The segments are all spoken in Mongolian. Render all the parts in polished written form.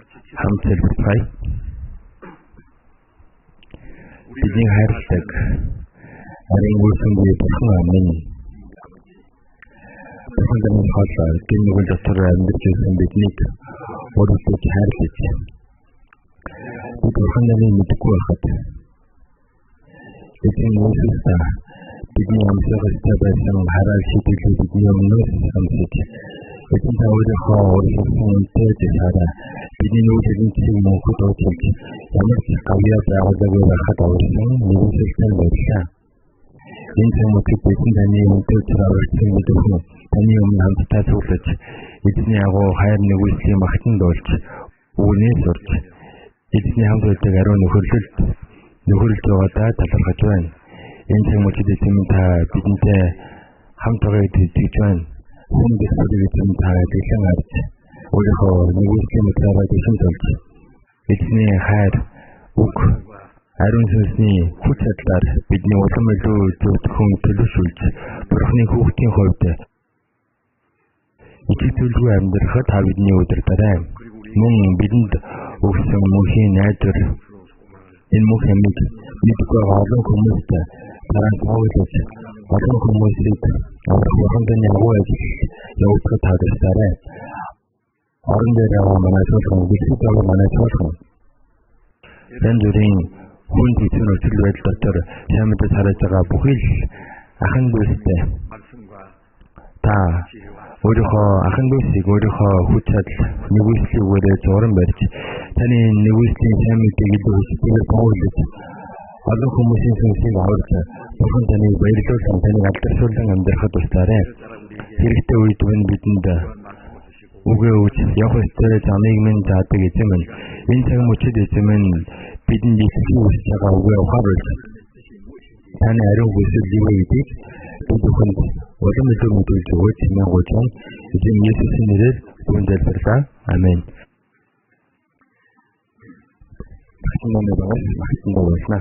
хамт залбирцгаая. Бидний хайрладаг харин үүсэндээ бурхан амин. Бурхан таны хоолой гин нүгэл дотор амьдарч байсан биднийг өөрөөр хайрлаж. Бурхан намайг мэдгүй байхад эцэг Иесусаа бидний амьсгалтай байсан хараал шийдэл бидний өмнөөс хамсаж эцэг та өөрийнхөө урьдчилсан үнэтэй засаараа бидний нүгэлэн чиг мөнхөд оруулж ямар ч гавьяа байгаагүй байхад авсан нэгүсэлтэй байлаа. Энэ хүмүүст бидний таны үнэтэй зурагчийн мэдрэхүн таны өмнө хамтдаа цуглаж эзний агуу хайр нэгүслийн магтанд болж үүнээс урж эзний хамт байдаг ариун нөхөрлөж байгаадаа талархаж байна. Энэ хүмүүст эзэн та бидэнтэй хамт байгаа гэж байна. Хүн дэсвэрийг эзэн та дэглэн харж өөрийнхөө нэгүслийн мэдрэмжийг дэвшин болж эзний хайр үг ариун сүнсний хүч чадлаар бидний улам илүү зөвхөн төлөвшүүлж Бурхны хүүхдийн хувьд ичгэлгүй амьдрахад та бидний өдөртөө мөн бидэнд өгсөн мөнхийн найдвар энэ мөнх амьд мэдгүй олон хүмүүст дараа нь тооглож олон хүмүүсийг Бурханы агуу ажил явуулахад таалагдсараа орон дээр яваа манай цоолхон дэлхийд яваа манай цоолхон энэ зүрийн хүн хэцүү нөхцөл байдал дотор сайн мэдээ харж байгаа бүхий л ахын дүүстэй та өөрийнхөө ахын дүүсийг өөрийнхөө хүч чадал нэгүслэгээрээ зуран барьж таны нэгүслийн сайн мэдээг илүү хүчтэйгээр буулгаж олон хүмүүсийн сүнсийг аварч Бурхан таныг баярлуулсан таныг алдаршуулсан амьдрахад тусаарай. Хэрэгтэй үед бидэнд үгээ өгч явах ёстой замыг минь заадаг эзэн минь энэ цаг мөчид эзэн минь бидэнд итгэж байгаа үгээ ухааруулж таны ариун хүсэл ийгийг бүхэнд улам илүү мэдүүлж өгөөч нагууч эзэн Иесусийн нэрээр бүхэндэлбэрлээ. Амен. Хинэнэ байна.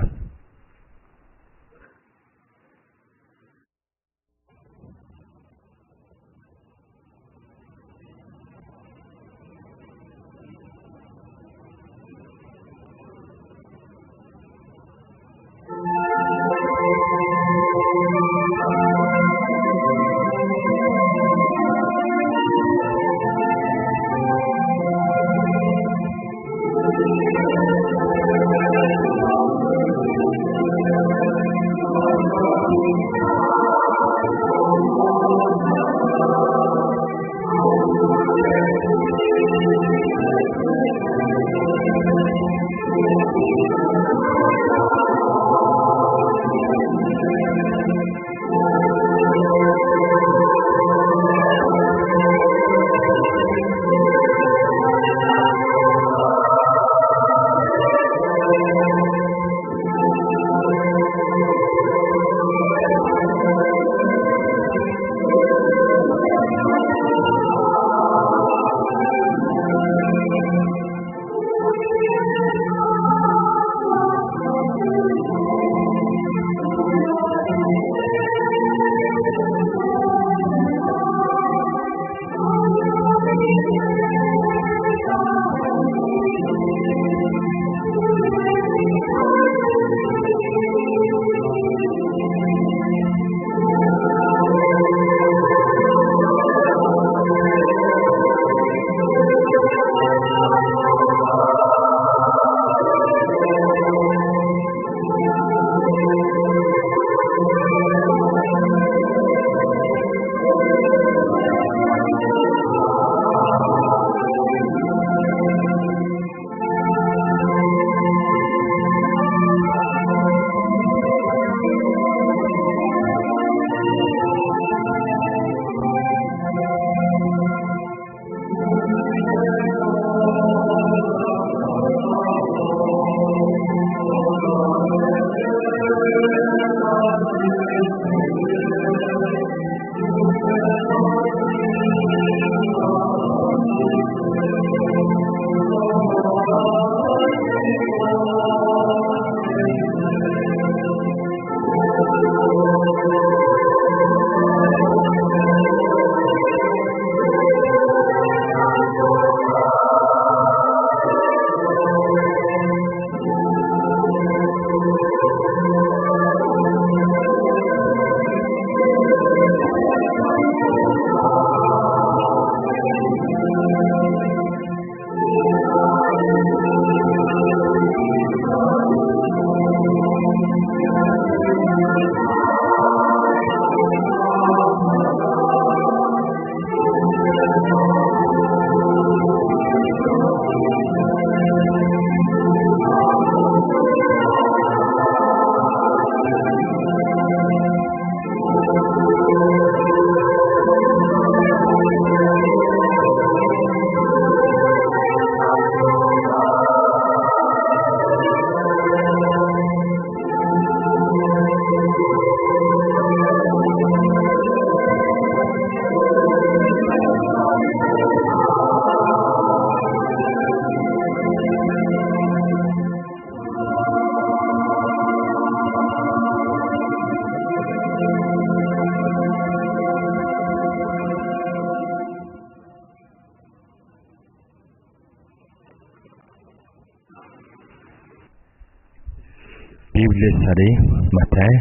14 сарын Матай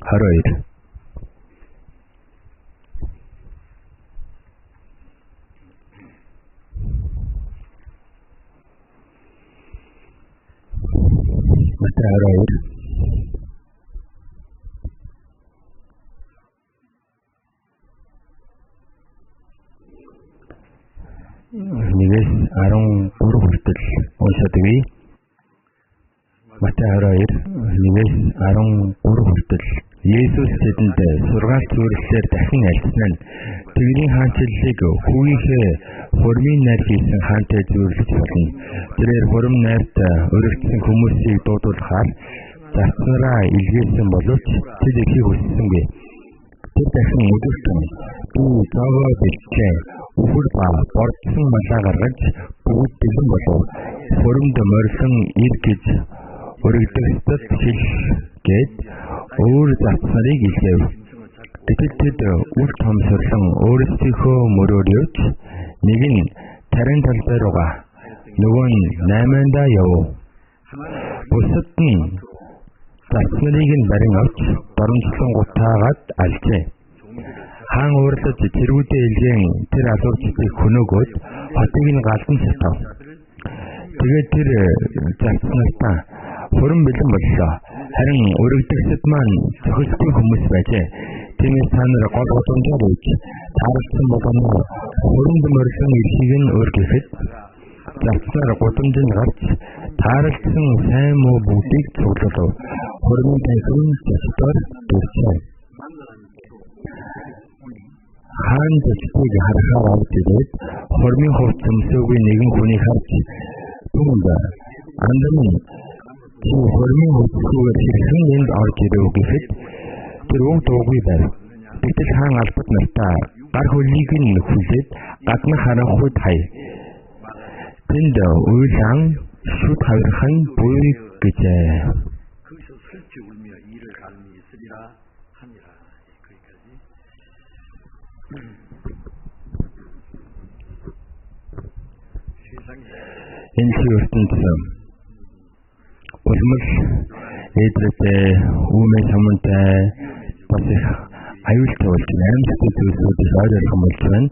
22. Матай 22. Нэгээс 13 хүртэл уншаадаг. Матай 22 нэгээс 13 хүртэл Есүс тэдэнд сургаалт зөвлөлөөр дахин альцсан нь Тэнгэрийн хаанчлалыг хүүгийнхээ хурмын найр хийсэн хаантай зөвлөж болно. Тэрээр хурм найрт өргөдсөн хүмүүсийг дуудуулахаар зарцаараа илгээсэн боловч тэд ихийг хүссэнгүй. Тэр дахин өдөртөн би зоогоо бэлчээ. Үхэр ба бордсон малаа гаргаж бүгд бэлэн болов. Хурмд морьсон ир гэж өргөдөлтөд хэл гээд өөр зарцнарыг илгээв. Гэтэл тэд үр томсорлон өөрсдийнхөө мөрөөр явж нэг нь тарин талбай руугаа нөгөө нь 8-андаа яв. Бусад нь зарцнарыг нь барин авч доромжлон гутаагаад алжээ. Хаан уурлаж тэргүүдээ илгээн тэр алуурчдыг хөнөөгөөд хотыг нь галдан сатав. Тэгээд тэр зарцнартаа хурм бэлэн боллоо. Харин өргөдөгчд маань зохисгүй хүмүүс байжээ. Тиймээс та нар гол гудамжаар үйж таарсан болгоно хурмд морьсон ирхийг нь өргөхэд зарцнаар гудамжинд гарч таарлсан сайн муу бүгдийг цуглуулав. Хурмын танхим зочдоор дурчээ. Хаан зочдыг харахаар авчирээд хурмын хувц өмсөөгүй нэгэн хүний харж түнд андам хурмын хувцсээр хэрхэн энд орж ирэв гэхэд тэр уг дуугүй байв. Гэтэл хаан албат нартаа гар хөлийг нь хүлээд гадна харахуйд хай. Тэнд уйлан шүд хавирхан буй гэжээ. Энэ ертөнцийн улмал эдрэтэ үүмээ самунтай бас их аюултай болж амьсгал зүйлсүүдийг ойлгох юм болж байна.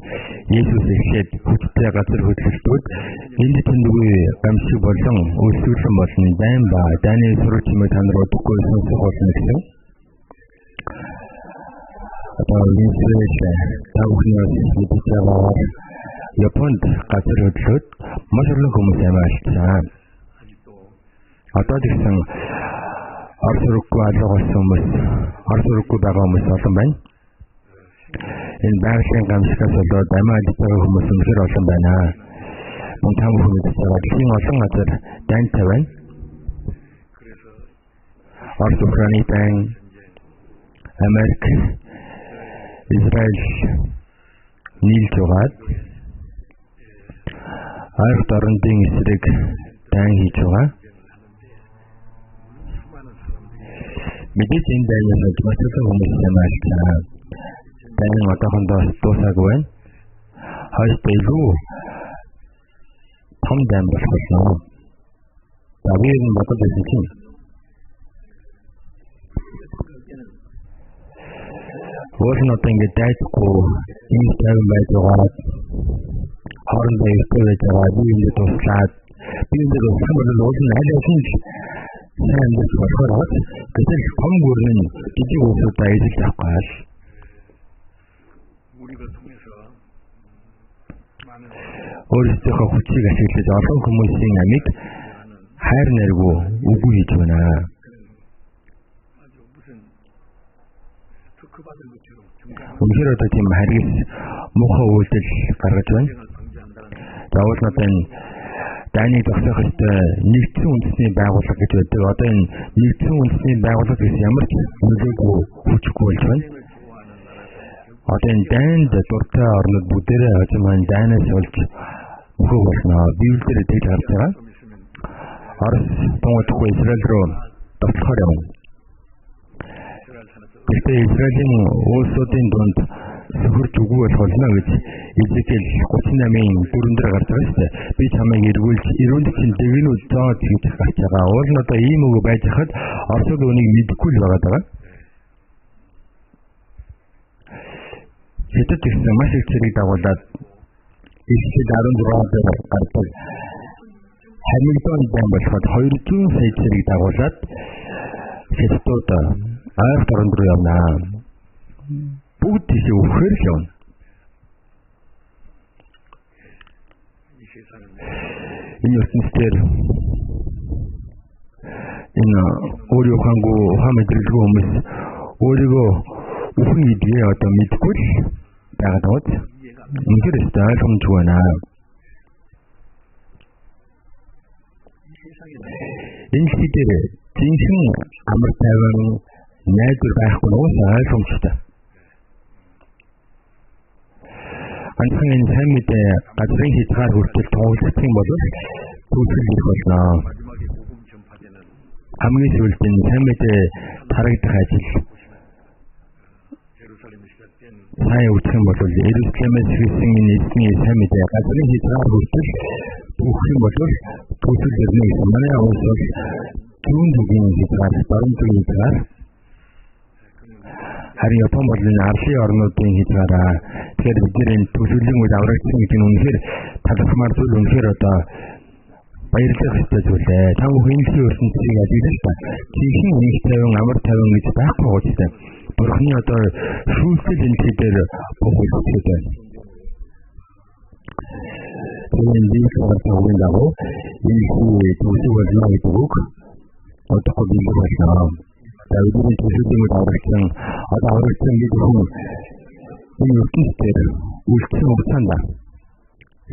Есүс эхлээд хүчтэй газар хөдлөлтүүд энд тэндгүй гамшиг болон өөрсдөлөн болно байн ба дайны сурч юм та нар удахгүй сонсох болно гэсэн. Одоо Есүс тавхнаас мэдээваа Японд газар хөдлөлт маш олон хүмүүс амиалцсан. Одоо тэгсэн Орос руугүй алгуулсан хүмүүс, Орос руугүй байгаа хүмүүс олон байна. Энэ байгалийн гамшигаас болоод амиалж байгаа хүмүүс өнөхөр олон байна. Мөн та бүхэн мэдчихэе. Дэлхийн олон газар дайнтай байна. Орос, Украины дайн, Америк, Израиль нийлж байгаад Ард орнуудын эсрэг дайн хийж байгаа. Мэдээж энэ дайнаас маш их хүмүүс амиалцсан. Дайн одоохондоо дуусаагүй байна. Хойштой илүү том дайн болсон. Давид нь бодож байсан чинь өөрөөр ингээд дайхгүй энэ тайван байж байгаа. Хоорондоо ихтэй байж байгаа би энэ туслаад би энэ самбар уулын хайлсан сайн гэж болохоор гэтэл том гүрэн жижиг хүмүүстэй ажиллаж байгаа. Өөрсдийнхөө хүчийг ашиглаж олон хүмүүсийн амийг хайр наргүй үгүй хийж байна. Үнэхээр одоо тийм харгас муухай үйлдэл гаргаж байна. Заавал надад дайныг зогсоох ёстой нэгдсэн үндэсний байгууллага гэж байдаг. Одоо энэ нэгдсэн үндэсний байгууллага гэсэн ямар ч нөлөөгүй хүчгүй болж байна. Одоо энэ дайнд дуртай орнууд бүгдээрээ хожим маань дайнаас олж өгөх болно. Библиэр тэгж гарч байгаа. Орос томоохгүй Израиль руу дотлохоор явна. Гэхдээ Израилийн улсуудын дунд сөхөрч үгүй болох болно гэж Изекэл 38-ийн 4 дээр гарч байгаа шүү дээ. Би чамайг эргүүлж эрүүл чинь дэвнүүд зоод гэж гарч байгаа. Уул нь одоо ийм үг байж хад Оросууд үнийг мэдэхгүй л байгаа. Хэдэж ирсэн маш их зэрэг дагуулад Эхлээд 16 дээр гардаг Хамилтон байн болоход 200 сая зэрэг дагуулад Хятадууд Африк орнд руу явна. Бүгд тийшээ өвхөр л явна. Энэ ертөнцийн энэ өөрийн хангу хамэдрэлгүй хүмүүс өөрийгөө өвхөн гэдгээ одоо мэдгүй л байгаад байна. Үнэхээр ойлгомжгүй байна. Энэ хэдээр жинхэнэ амар тайван найдвар байхгүй нь ойлгомжтой. Анхны энэ сайн мэдээ газрын хязгаар хүртэл тооцох юм бол түүхэл ирэх болно. Хамгийн сүүлд энэ сайн мэдээ тарагдах ажил сайн үүсэх юм бол Иерусалимээс хийсэн энэ эзний сайн мэдээ газрын хязгаар хүртэл түүх юм бол түүхэл ирнэ гэсэн манай улс бол зүүн зүгийн хязгаар, баруун зүгийн хязгаар харин Япон бол энэ арлын орнуудын хязгаараа тэгэхээр бид нэр энэ төлөвлөлийн үед аврагдсан гэдэг нь үнэхээр талхмаар зүйл үнэхээр одоо баярлах хэрэгтэй зүйлээ. Та бүхэн энэ ертөнцийг ажиглаж та жинхэнэ үнэх тавин амар тавин гэж байхгүй гоцтой. Бурхны одоо шүүлтэл энэ дээр бохолцдог байна. Тэгээд энэ цагаатгийн дагуу энэ түүхийг болно гэдэг үг одоо бий болно. Давидын төлөвлөгөөнд аврагдсан одоо аврагдсан нэг хүн энэ ертөнцийн үлдсэн хугацаанд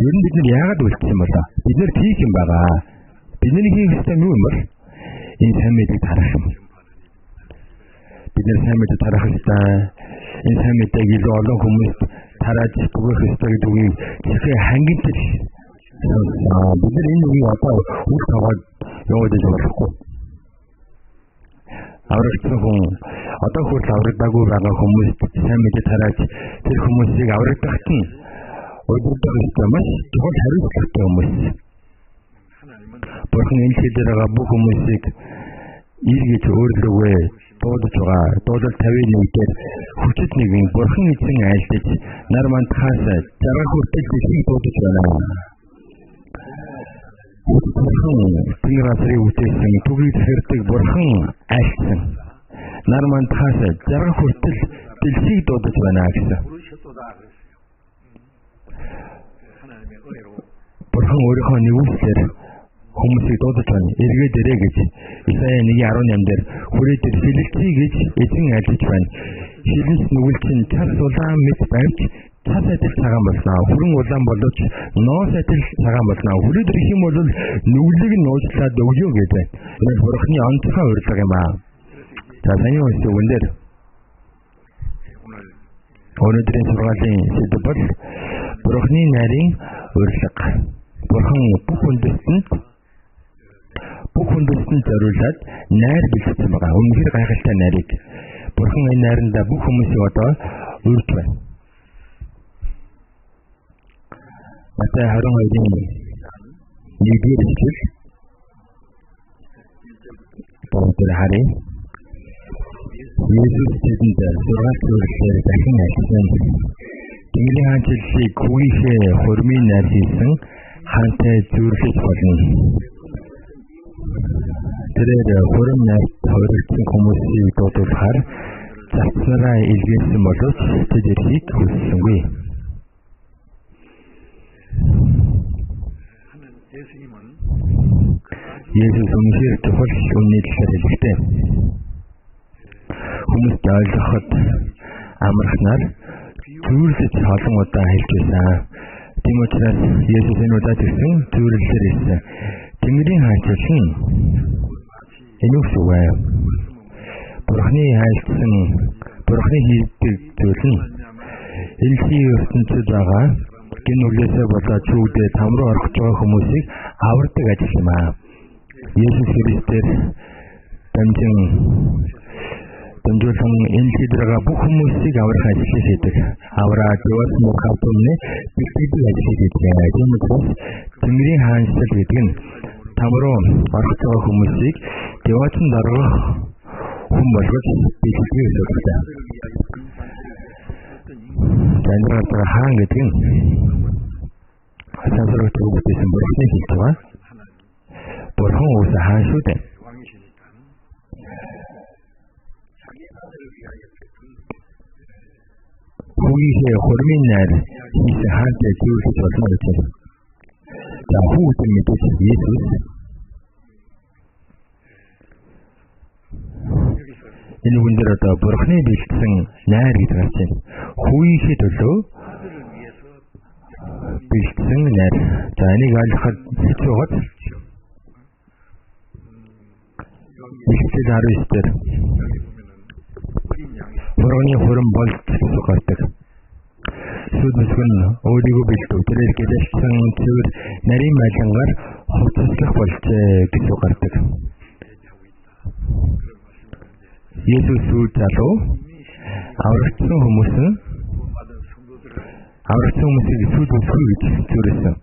ер нь бид нар яагаад үлдсэн юм бол бид нар хийх юм байгаа. Бидний хийх ёстой юу юм бол энэ сайн мэдээг тарах юм. Бид нар сайн мэдээ тарах ёстой. Энэ сайн мэдээг илүү олон хүмүүст тарааж өгөх ёстой гэдэг үгийг зөвхөн хангалттай. Бид нар энэ үгийг одоо үл таваад яваад байж болохгүй. Аврагдсан хүн одоо хүртэл аврагдаагүй байгаа хүмүүст сайн мэдээ тарааж тэр хүмүүсийг аврагдахт нь өдөртөө өстой маш чухал хариуцлагатай хүмүүс. Бурхан энэ хэлээр байгаа бүх хүмүүсийг эргэж өөрлөгөө дуудаж байгаа. Дуудал 51 дээр хүчит нэгэн Бурхан эзэн айлдаж нар мандахаас жаргах хүртэл дэлхийг дуудаж байна. Бурхан тэнрасрыг үтээсэн түгийг зэрдэг Бурхан айлдсан. Нар мандахаас жаргах хүртэл дэлхийг дуудаж байна гэсэн. Бурхан өөрийнхөө нэгүслэр хүмүүсийг дуудаж байна. Эргээд ирээ гэж Исая 1:18 дээр хүрээ дээр сэлэлцээ гэж эзэн айлдаж байна. Шилэнс нүгэл чинь цас улаан мэт байвч цас адил цагаан болно. Хүрэн улаан боловч ноос адил цагаан болно. Хүрээд ирэх юм бол нүглийг нь уучлаад өгөө гэдэг. Энэ Бурханы онцгой урилга юм аа. За саяны үгэн дээр өнөөдрийн сургаалын сэдэв бол Бурханы нарийн урилга. Бурхан бүх хүндэстэнд зориулаад найр бэлтгэсэн байгаа. Үнэхээр гайхалтай найрыг Бурхан энэ найранда бүх хүмүүсийг одоо урьж байна. Матай 22-ийн 1-р эшлэл бүгд харъя. Есүс тэдэнд сургаалт зөвлөлөөр дахин альсан. Тэнгэрийн хаанчлалыг хүүгийнхээ хурмын найр хийсэн хаантай зүрлэж болно. Тэрээр хурм найрт хоригдсан хүмүүсийг дуудуулахаар зарцнараа илгээсэн боловч тэд эрхийг хүссэнгүй. Есүс үнэхээр чухал үнний талаар хэлжээ. Хүмүүст ойлгоход амархнаар зүрлэж олон удаа хэлж байсан. Тийм учраас Есүс энэ удаад ирсэн зүрлэлээр ирсэн. Тэнгэрийн хаанчлал нь энэ үсвэ. Бурханы хайлтсан Бурханы хийдэг зүйл нь элхий ертөнцид байгаа гин нүглээсээ болоод чүүдээ там руу орох байгаа хүмүүсийг авардаг ажил юм аа. Есүс Христээр дамжин дамжуулан энэ шийдвэрээ бүх хүмүүсийг аврах ажил хийдэг. Авраад явсан мөрхөтөмний бэлтгэдэг ажил хийдэг. Тийм учраас Тэнгэрийн хаанчлал гэдэг нь тамруу орох цаа хүмүүсийг девацсан дарга хүн болгож бэлтгэж өгдөг. Таньраа хаан гэдэг нь асаасруу төгөөсөн бурхны хэлж байгаа. Бурхан уус хаан шүү дээ. Хүүгийнхээ хормын найр хийсэн хаантай зүйлс болно гэж байна. За хүүхдийн мэдээж Есүс энэ хүн дээр одоо бурхны бэлдсэн найр гэж гарч байна. Хүүгийнхээ төлөө бэлдсэн найр. За энийг ойлгоход хэцүү байгаа. Ихтэй 19 дээр Бурхны хурим болж гардаг. Сүдмэсгэн өөрийгөө бэлдв. Тэрээр гэлэлцсэн цэвэр нарийн байлангаар хувцаслах болжээ гэж гардаг. Есүс үл залуу аврагдсан хүмүүсийг сүдмэсгүй гэж зөвлөсөн.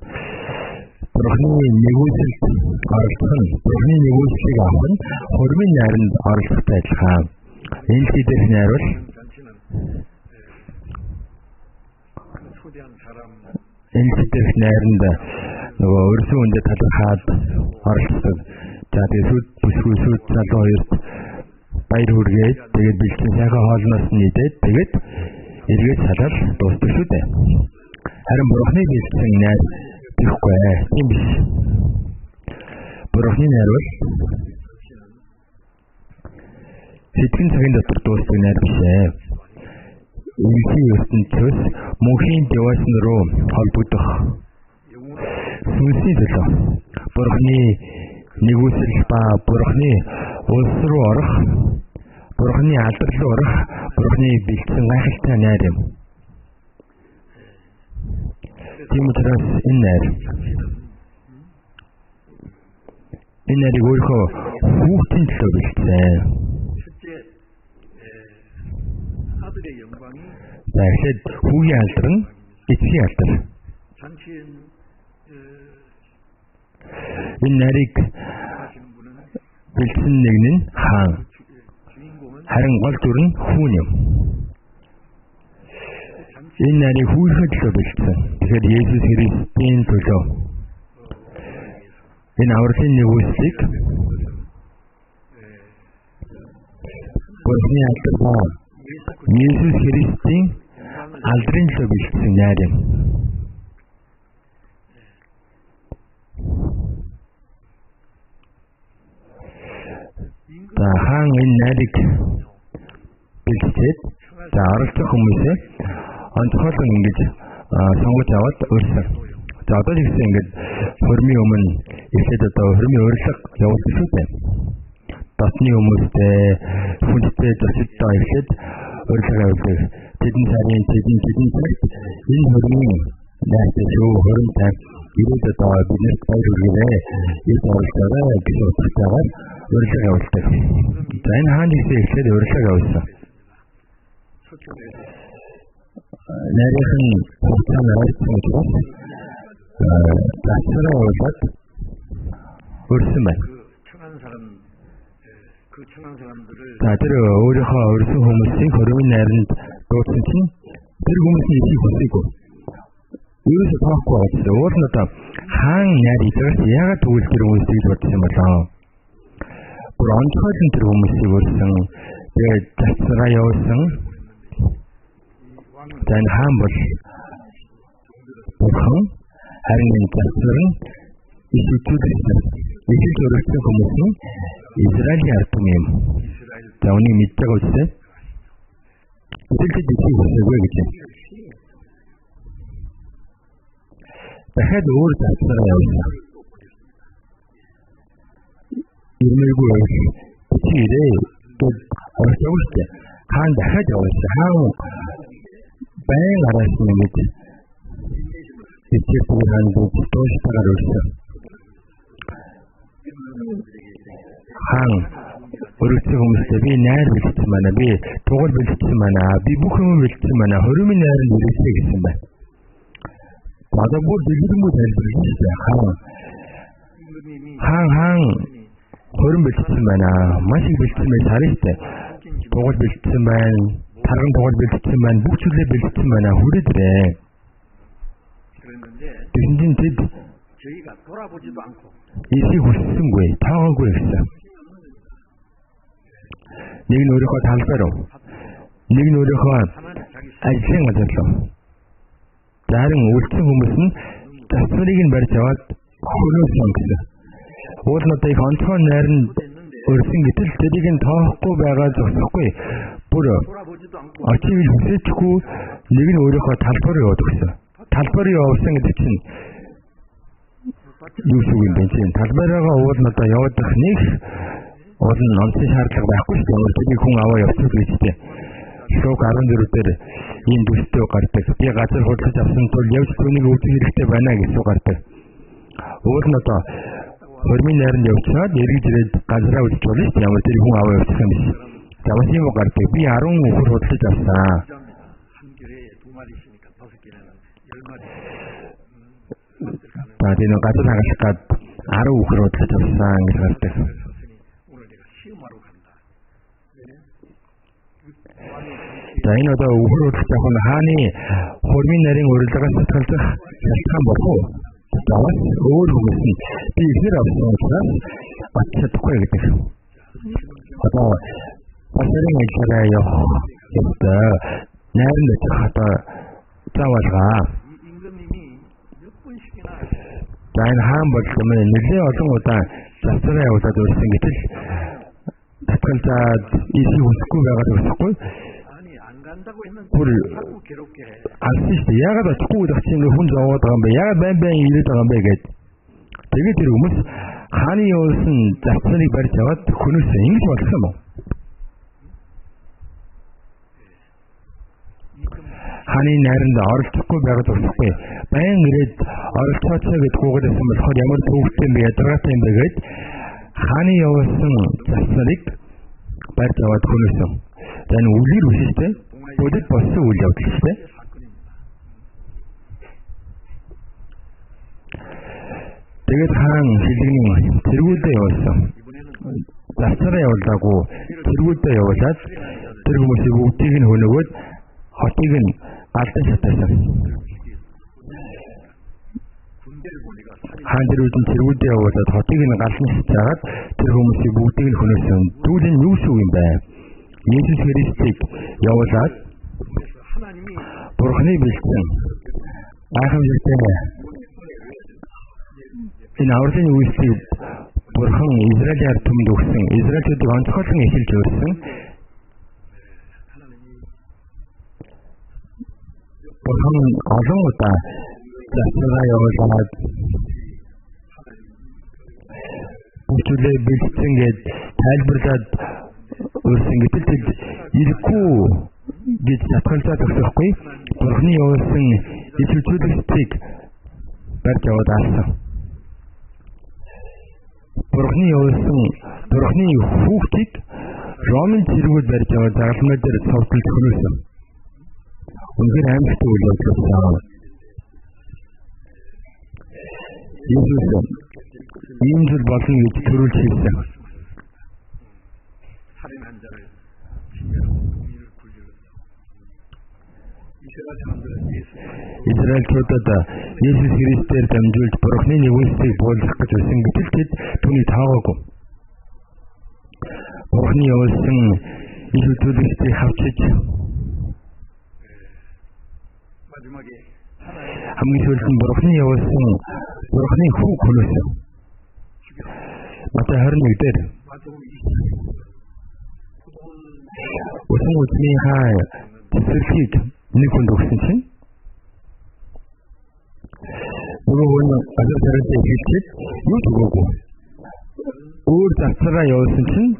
Бурхны нэгүсэлд оролцох нь Бурхны нэгүслийг авах нь хурмын найранд оролцохтой адилхан. Энэ шийдвэр найруул энэ шийдвэр найранд нөгөө өрсөн үндэ талхаад оролцдог. За тэгээд сүд бүсгүй сүд залуу хоёрт баяр хүргээд тэгээд бэлтгэн сайхан хоолноос нийлээд тэгээд эргээд салаад дуустдаг шүү дээ. Харин Бурхны бэлтгэн найр тэгэхгүй тийм биш. Бурхны найр бол сэтгэн цагийн дотор дуустдаг найр биш ээ. Үнэхээр ертөнцөөс мөнхийн девацн руу холбогдох сүнсний төлөө Бурхны нэгүсэл ба Бурхны улс руу орох, Бурхны алдар руу орох Бурхны бэлдсэн гайхалтай найр юм. Тийм учраас энэ нарыг өөрөө хүүхдийн төлөө бэлдсэн. За эхлээд хүүгийн алдар нь эцгийн алдар. Энэ нарыг бэлдсэн нэг нь хаан. Харин гол дүр нь хүүн юм. Энэ нарыг хүүхэд төлөө бэлдсэн. Тэгэхээр Есүс Христийн төлөө энэ авралын нэгүслийг Бурхны алдар ба Есүс Христийн алдрын төлөө бэлдсэн найр юм. За хаан энэ найрыг бэлдээд за оролцох хүмүүсээ онцгойлон ингэж сонгож аваад өрсөн. За одоо тэгсэн ингэж хормын өмнө эхлээд одоо хормын урилга явуулдаг шүү дээ. Дотны хүмүүстэй хүнтэй зочдтой эхлээд урилга явуулдаг. Тэдэн цагт энэ хормын найртай шүү хоримтай ирээд одоо биднэрт баяр хүргэе. Энэ оролцоогоо гэж утгатайгаар урилга явуулдаг. За энэ хаан гэсэн эхлээд урилга явуулсан. Нарийн хугацаанд оролцсон учраас засвараа болоод өрсөн байна. За тэр өөрийнхөө өрсөн хүмүүсийн хормын найранд дуудсан чинь тэр хүмүүсийн ичийг хүсээгүй. Ерөөсөө тоохгүй байсан. Уул нь одоо хаан найр идэгс яагаад тэгвэл тэр хүмүүсийг бодсон болоо. Бүр онцгойлон тэр хүмүүсийг өрсөн. Тэгээд засвараа явуулсан. За энэ хаан бол Бурхан харин энэ засвар нь Исүчүүд өрсөн хүмүүс нь Израилийн ард түмэн юм. За үнийг мэддэг үстэй. Тэгэлж ичийг хүсээгүй гэж юм. Дахиад өөр засвараа явуулсан. Ирмээгүй ичээрээ орчуулсан. Хаан дахиад явуулсан. Хаан байн араас нэг ичээр хаан дууштайгаар өрсөн. Хаан өрөвцөн хүмүүстэй би найр бэлдсэн байна. Би тугал бэлдсэн байна. Би бүх юм бэлдсэн байна. 20 минут найр бэлдсэн гэсэн байна. Одоо бүр дэлгэрэнгүй тайлбарлаж байна. Хаан хорин бэлдсэн байна. Маш их бэлдсэн байж харъя штэ. Тугал бэлдсэн байна. Тарган тугал бэлдсэн байна. Бүх зүйлээ бэлдсэн байна. Хүрээдрээ. Тэгвэл тэд эсийг хүссэнгүй, таагүй гэсэн. Нэг нь өөрийнхөө талбай руу, нэг нь өөрийнхөө ажлын газар руу. Зарим үлдсэн хүмүүс нь засварыг нь барьж аваад хөрөөсөн гэсэн. Уул нь одоо их онцгой найранд өрсөн гэтэл тэрийг нь тоохгүй байгаа зогсохгүй. Бүр очиг хүсээчгүй нэг нь өөрийнхөө талбай руу яваад өгсөн. Талбай руу явсан гэдэг чинь юу шиг юм бэ чинь талбайраа уул нь одоо яваад их нэг уул нь онцгой шаардлага байхгүй шүү дээ. Тэрийг хүн аваа явуулчих гэж дээ. Шок 14 дээр ийм дүрстэй гардаг. Би газар худалдаж авсан тул явж түүнийг өвдөх хэрэгтэй байна гэсэн гардаг. Уул нь одоо хормын найранд явчихад эргэж ирээд газараа үлдэж болно шүү дээ. Ямар тэр хүн аваа явуулчих юм биш. За бас юм гардаг. Би 10 өхөр худалдаж авсан. Тэгээд нэг газар хагалах гад 10 өхөр худалдаж авсан гэж гардаг. За энэ одоо өхөр худалдаж авах нь хааны хормын нарийн урилгаас сэтгэлцэх шалтгаан болох уу? Тэгвэл өөр хүмүүс нь би ихнэр авсан учраас батчахгүй гэдэг. Одоо басрын ажиллараа явах гэдэг найранд очих одоо заавалгаа. За энэ хаан болсон мэй нэлээ олон удаа засвараа явуулаад өрсөн гэтэл татгалзаад эсийг үсэхгүй байгаад өрсөхгүй. Бүр алсын шүү дээ. Яагаад очихгүй байх чинь хүн зовоод байгаа юм бэ? Яагаад байн ирээд байгаа юм бэ гэд. Тэгээд тэр хүмүүс хааны явуулсан засварыг барьж аваад хөнөөсөн ингэж болсон юм уу? Хааны найранд оролцохгүй байгаад өрсөхгүй. Байн ирээд оролцооцоо гэж гуйгалсан болохоор ямар төвхтэй юм бэ? Ядаргаатай юм бэ гэд хааны явуулсан засварыг барьж аваад хөнөөсөн. За энэ үлгэр биш шүү дээ. Бүдэд болсон үйл явдал шүү дээ. Тэгээд хаан шилэгний тэргүүдээ явуулсан. Засвараа явуулаагүй тэргүүдээ явуулаад тэр хүмүүсийг бүгдийг нь хөнөөгөөд хотыг нь галдан шатаасан. Хаан тэргүүдээ явуулаад хотыг нь галдан шатаагаад тэр хүмүүсийг бүгдийг нь хөнөөсөн. Тэгвэл энэ юу шүү юм бэ? Есүс Христийг явуулаад Бурхны бэлдсэн гайхамшигтай энэ авралын үйлсийг Бурхан Израилийн түмэнд өгсөн. Израильчуудыг онцгойлон эхэлж өрсөн. Бурхан олон удаа засвараа явуулаад бүчлээ бэлдсэн гэж тайлбарлаад өрсөн гэтэл тэд ирэхгүй гэж татгалзаад өгсөхгүй. Бурхны явуулсан ичүүлэлтийг барьж яваад алсан. Бурхны явуулсан Бурхны хүүхдийг Ромын цэргүүд барьж яваад загалмай дээр цовдлж хөнөөсөн. Үнээр аймагт үйл явдлаа. Есүс ийм зүйл болно гэж төрүүлж хэлсэн. Израильчуудад Есүс Христээр дамжуулж Бурхны нэгүсийг буулгах гэж байсан гэтэл тэд түүнийг таагагүй. Бурхны явуулсан иш үзүүлэлтийг хавчиж хамгийн сүүлд Бурхны явуулсан Бурхны хүүг хөнөөсөн. Матай 21 дээр Усан үтний хаа цэцэрлэгийг нэг хүнд өгсөн чинь нөгөө хүн газар тариалан хэлчихэд юу төгөөгүй. Өөр засвараа явуулсан чинь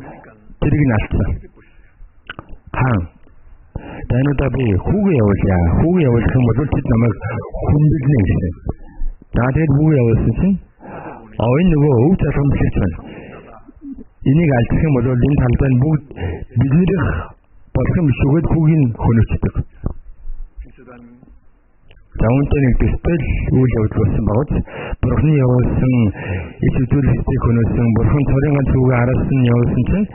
тэрийг нь алдсан. Хаан танайда би хүүгээ явуулъя. Хүүгээ явуулах юм бол тэд намайг хүндэлнэ гэсэн. Тэгээд хүүгээ явуулсан чинь энэ нөгөө өв залгамж хэлж байна. энийг алдах юм бол энэ талбай бүгд биднийх болох юм шүгэд хүүгийн хөнөөцдөг. За үүнтэй нэг дэстэл үйл явдал болсон багт Бурхны явуулсан ич үзүүлэлтийг хөнөөсөн Бурхан цорын ганц хүүгээ араас нь явуулсан чинь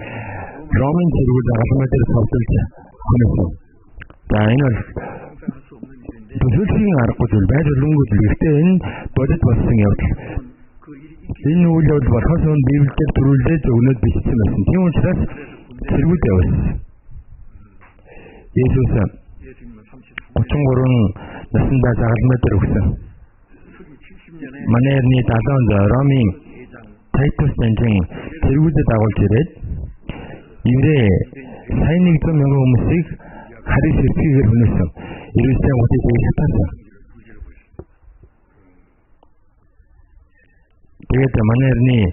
Ромын цэргүүд агалмай дээр цовдолж хөнөөсөн. За энэ бол төсөөлхийн аргагүй зүйл байж боломгүй зүйл. Гэхдээ энэ бодит болсон явдал. Энэ үйл явдал болохоос өмнө Библиэлд төрүүлээд өгнөд бичсэн байсан. Тийм учраас цэргүүд явуулсан. Есүс 33 наснда загалмай дээр өгсөн. Манай эртний 70 Ромын Тайтус нэмжин цэргүүдэд дагуулж ирээд еврей сайн 100,000 хүмүүсийг харис эрхийгээр хөнөөсөн. Ерөөсөө утыг хэлсэн. Тэгээд манай эртний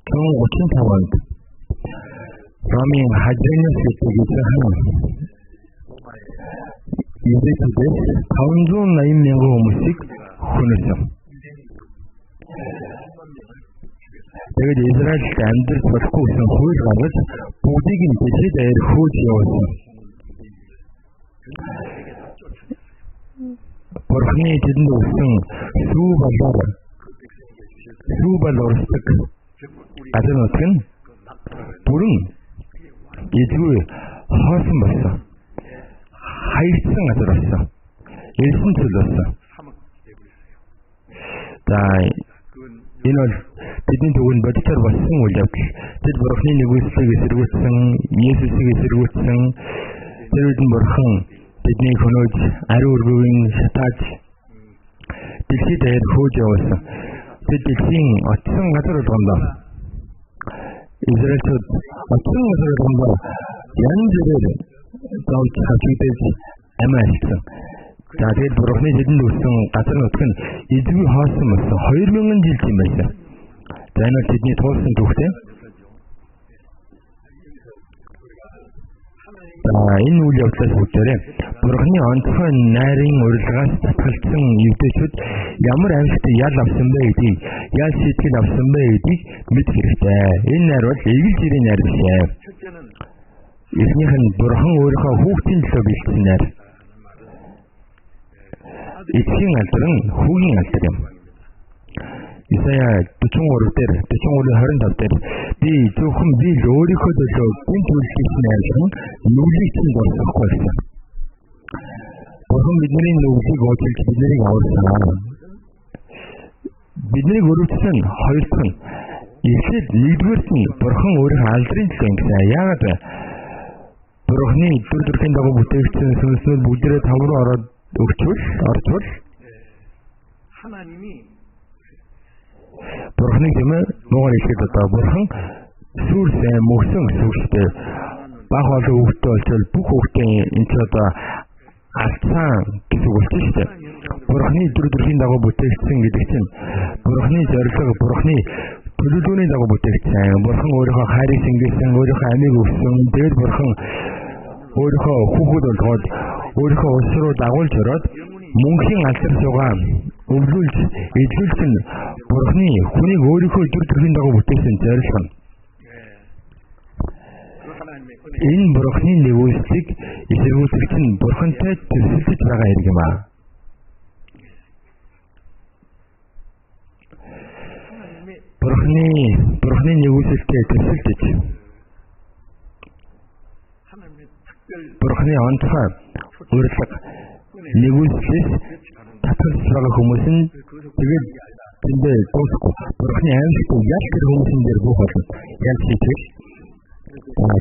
135 онд Ромын Хадрианус гэдэг израиль еврейчүүд 580,000 хүмүүсийг хөнөөсөн. Тэгээд Израильд амьдрах болохгүй гэсэн хууль гаргаж бүгдийг нь дэлхийд даяар хөөж явуулсан. Бурхны тэдэнд өгсөн сүү балуурсдаг газар нутг нь бүрэн эзгүй хоосон болсон. Хайрцсан газар болсон. Элсэн цөл болсон. За энэ бол бидний төвөнд бодитоор болсон үйл явдал. Тэд Бурхны нэгүслийг эсэргүүцсэн, Есүсийг эсэргүүцсэн. Тэр үед Бурхан бидний хөнөөж, ариун өргөгийн шатааж дэлхийд даяар хөөж явуулсан. Тэд дэлхийн очсон газар болгондоо Израильчууд очсон газар болгондоо янз бүрээр зовж хавчигдэж амиалсан. За тэгээд Бурхны тэдэнд өгсөн газар нутг нь эзгүй хоосон болсон. 2000 жил юм байсан. За энэ бол тэдний туулсан түүхтэй. За энэ үйл явдлаас бүгдээрээ Бурхны онцгой найрын урилгаас татгалзсан евдээчүүд ямар амьсгалтай ял авсан бэ гэдгийг, ял сэтгэл авсан бэ гэдгийг мэдэх хэрэгтэй. Энэ найр бол эгэл жирийн найр биш ээ. Эхнийх нь Бурхан өөрийнхөө хүүхдийн төлөө бэлдсэн найр. Эцгийн алдар нь хүүгийн алдар юм. Исая 43 дээр 43:25 дээр би зөвхөн би л өөрийнхөө төлөө гүн төлөвлөсөн найрлан нүглийг чинь болсохгүй байсан. Бурхан бидний нүглийг уучлж биднийг аварсан. Биднийг өрөвдсөн хоёр дахь нь эхлээд нэгдүгээрт нь Бурхан өөрийнхөө алдрын төлөө ингэсэн. Яагаад вэ? Бурханы дүр төрхийн дагуу бүтээгдсэн сүнснүүд бүгдээрээ тав руу орчвол Бурханы хэмээн нугаар ихэд одоо Бурхан сүр сайн мөсөн сүртэй баг олон хүүхдтэй болчвол бүх хүүхдээ энэ ч одоо алцсан гэсэн үг шүү дээ. Бурханы дүр төрхийн дагуу бүтээгдсэн гэдэг чинь Бурханы зорилго, Бурханы төлөвлөгөөний дагуу бүтээгдсэн. Бурхан өөрийнхөө хайрыг сэнгээсэн, өөрийнхөө амийг өгсөн. Тэгээд Бурхан өөрийнхөө хүүхэд болгоод өөрийнхөө улс руу дагуулж ороод мөнхийн алдар суугаа өвлүүлж эзлүүлсэн Бурханы хүнийг өөрийнхөө дүр төрхийн дагуу бүтээсэн зорилго нь. Энэ Бурханы нэгүслийг эсэргүүцэх нь Бурхантай төсөлдөж байгаа хэрэг юм аа. Бурханы нэгүслтэй төсөлдөж Бурханы онцгой урилга нэгүслээс татгалзаж байгаа хүмүүс нь тэгээд тэндээ дуусахгүй. Бурханы амьсгалтай ял тэр хүмүүсийн дээр бүх болно. Ял хийдэг.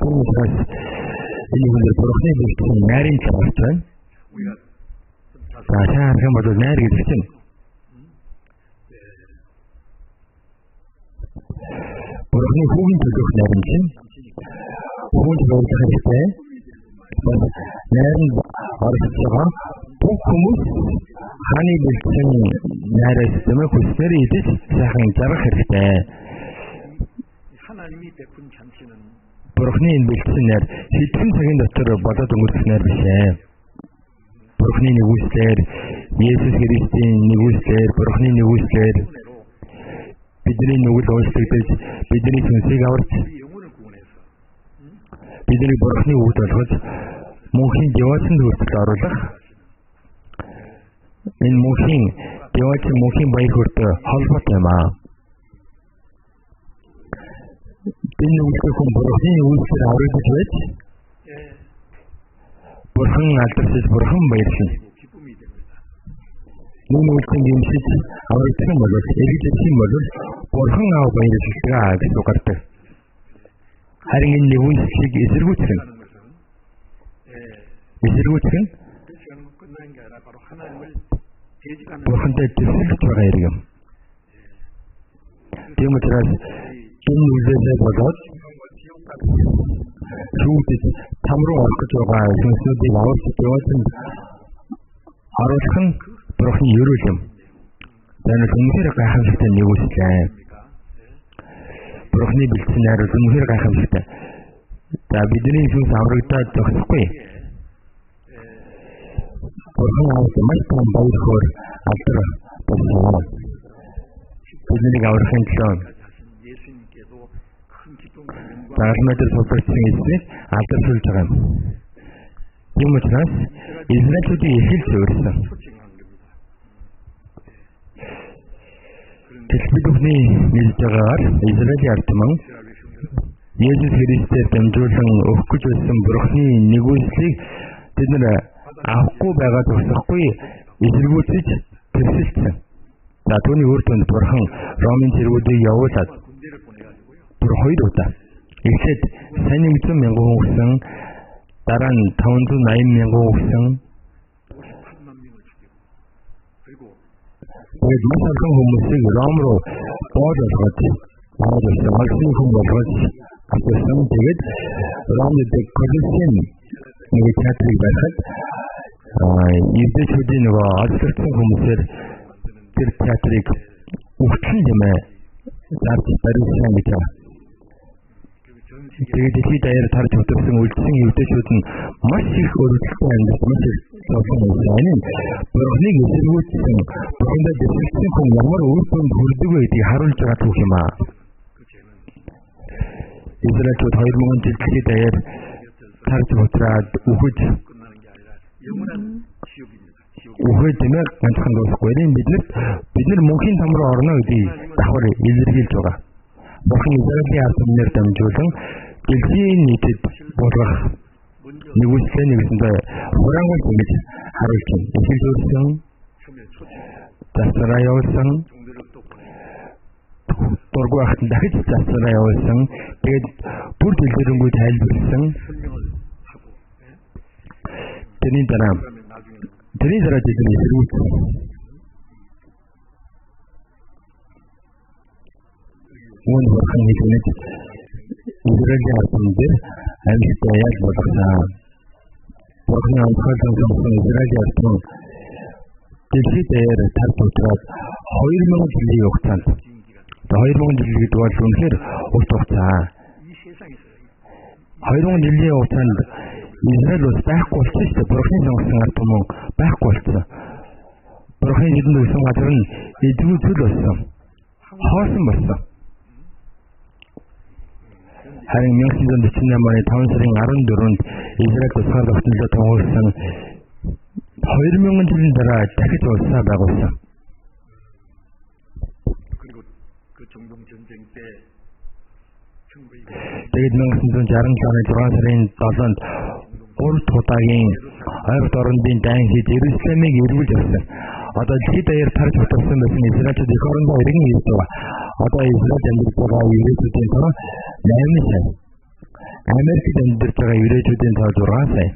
Түүнээс энэ үгээр Бурханы бэлтгэн найрын талаарч байна. За харах юм бол найр гэдэг чинь Бурханы хүүгийн төлөөх найр юм чинь хүүнд байдаг хэрэгтэй. Найранд орж байгаа бүх хүмүүс хааны бэлтгэн найраас зэмэ хүснээр идэж сайхан зарах хэрэгтэй. Бурханы энэ бэлтгэн найр хэдхэн цагийн дотор болоод өнгөрөх найр биш ээ. Бурханы нэгүслэр, Есүс Христийн нэгүслэр, Бурханы нэгүслэр бидний нүгэл уучлагдаж, бидний сүнсийг аварч бидний бурхны үгд болгож мөнхийн девацанд хүртэл оруулах энэ мөнхийн девац мөнхийн баяр хөөртэй холбоотой юм аа. Энэ үгтэй хүн бурхны үйлсээр аврагдаж байж бурхан алдаршиж бурхан баярлана. Мөн үлдэн гимшиж аврагдсан бол эргэжсэн бол бурхан аав баярлалаа гэж угардаг. Харин энэ нэгүсийг эсэргүүцэх нь бурхантай төсөлж байгаа хэрэг юм. Тийм учраас энэ үлдээсээ болоод шүүдэд там руу орох гэж байгаа хүмүүсийг аваад явуулсан харуулах нь бурхны ерөөл юм. Тэрнээс үнэхээр гайхамшигтай нэгүслээ. Бурхны бэлдсэн найрал үнэхээр гайхамшигтай. За бидний сүнс аврагдаад зогсохгүй. Бурхан аваад маш том баяр хөөр алдар болсон. Бидний аврахын төлөө Заалмайд суулгасан эсрэг алдаршуулж байгаа юм. Ийм учраас Израилчүүдийн эхэл зөвөрсөн. Тэсбүдний мэдж байгаагаар Израилийн ард түмэн Есүс Христээр дамжуулан өгөх гэж байсан бурхны нэгүслийг тэд нар авахгүй байгаа тусахгүй эсэргүүцэж тэрсэлсэн. За түүний үр дүнд бурхан Ромын цэргүүдийг явуулаад бүр 2 удаа эхлээд сайн 100,000 хүн өгсөн, дараа нь 580,000 хүн өгсөн. Тэгээд маш олон хүмүүсийг Ром руу боолгоод олсон хүн болгож авсан. Тэгээд Ромд Колосseum нэг театрыг барихад евдээчүүдийн нөгөө олдсон хүмүүсээр тэр театрыг өгсөн юм аа. Зарж барьсан гэж байна. Тэгээд дэлхийд даяар тарж хөтөлсөн үлдсэн евдээчүүд нь маш их өрөвдөлтөй амьд маш их зовлон байсан. Бурхныг эсэргүүцсэн, бурхандаа дэвшилсэн хүн ямар үр дүнд хүрдэг вэ гэдгийг харуулж байгаа түүх юм аа. Израильчууд 2000 жил дэлхийд даяар тарж хөтраад үхэж нэмэг ганцхан дуусахгүй. Бид нар мөнхийн там руу орно гэдгийг давхар илэрхийлж байгаа. Бурхан Израилийн ард түмнээр дамжуулан дэлхийн нийтэд болгох нэгүслээ нэгсэндээ хураангуй гэж харуулж байна. Эхэл зөвсөн, засвараа явуулсан, дургүй ахтан дахиж засвараа явуулсан, тэгээд бүр дэлгэрэнгүй тайлбарлсан. Тэрний дараа дэдэн эсэргүүцсэн. Үүн бурхан хэлнэд Израилийн ард түмнээр амьсгалаа яаж болгоснаа. Бурханы онцгойлсон Израилийн ард түмэн дэлхийд даяар тарж утраад 2000 жилийн хугацаанд 2000 жил гэдэг бол үнэхээр урт хугацаа. 2000 жилийн хугацаанд Израиль бас байхгүй болсон шүү дээ. Бурханы сонгосон ард түмэн байхгүй болсон. Бурханы хэдэн өгсөн газар нь эдгүүцэл болсон. Хоосон болсон. Харин 1948 оны 5 сарын 14-нд Израиль тусгаар тогтнолоо томуулсан 2000 жилийн дараа дахиж улсаа байгуулсан. Тэгээд 1967 оны 6 сарын 7-нд 3 удаагийн ойролт орондын дайн хийж Иерусалимыг эргүүлж авсан. Одоо дэлхийд даяар тарж хөтөлсөн байсан Израильчууд их орондоо иргэн ирж байгаа. Одоо Израиль амьдарч байгаа еврейчүүдийн тоо 8 сая. Америкт амьдарч байгаа еврейчүүдийн тоо 6 сая.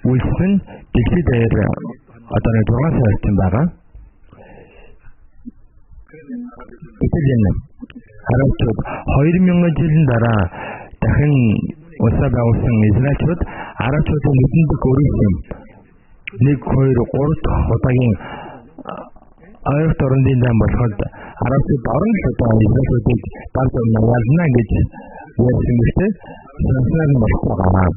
Үлс нь дэлхийд даяар одоо 6 сая орчим байгаа. Итгэл хараачууд 2000 жилийн дараа дахин улсаа байгуулсан Израильчууд арабчуудын нүдэнд өргөсөн 1 2 3 дахь удаагийн ойролт орондын дан болоход арабчууд орон шатаа Израильчуудыг дард явуулна гэж ярьсан мэт санснаар нь болох байгаа.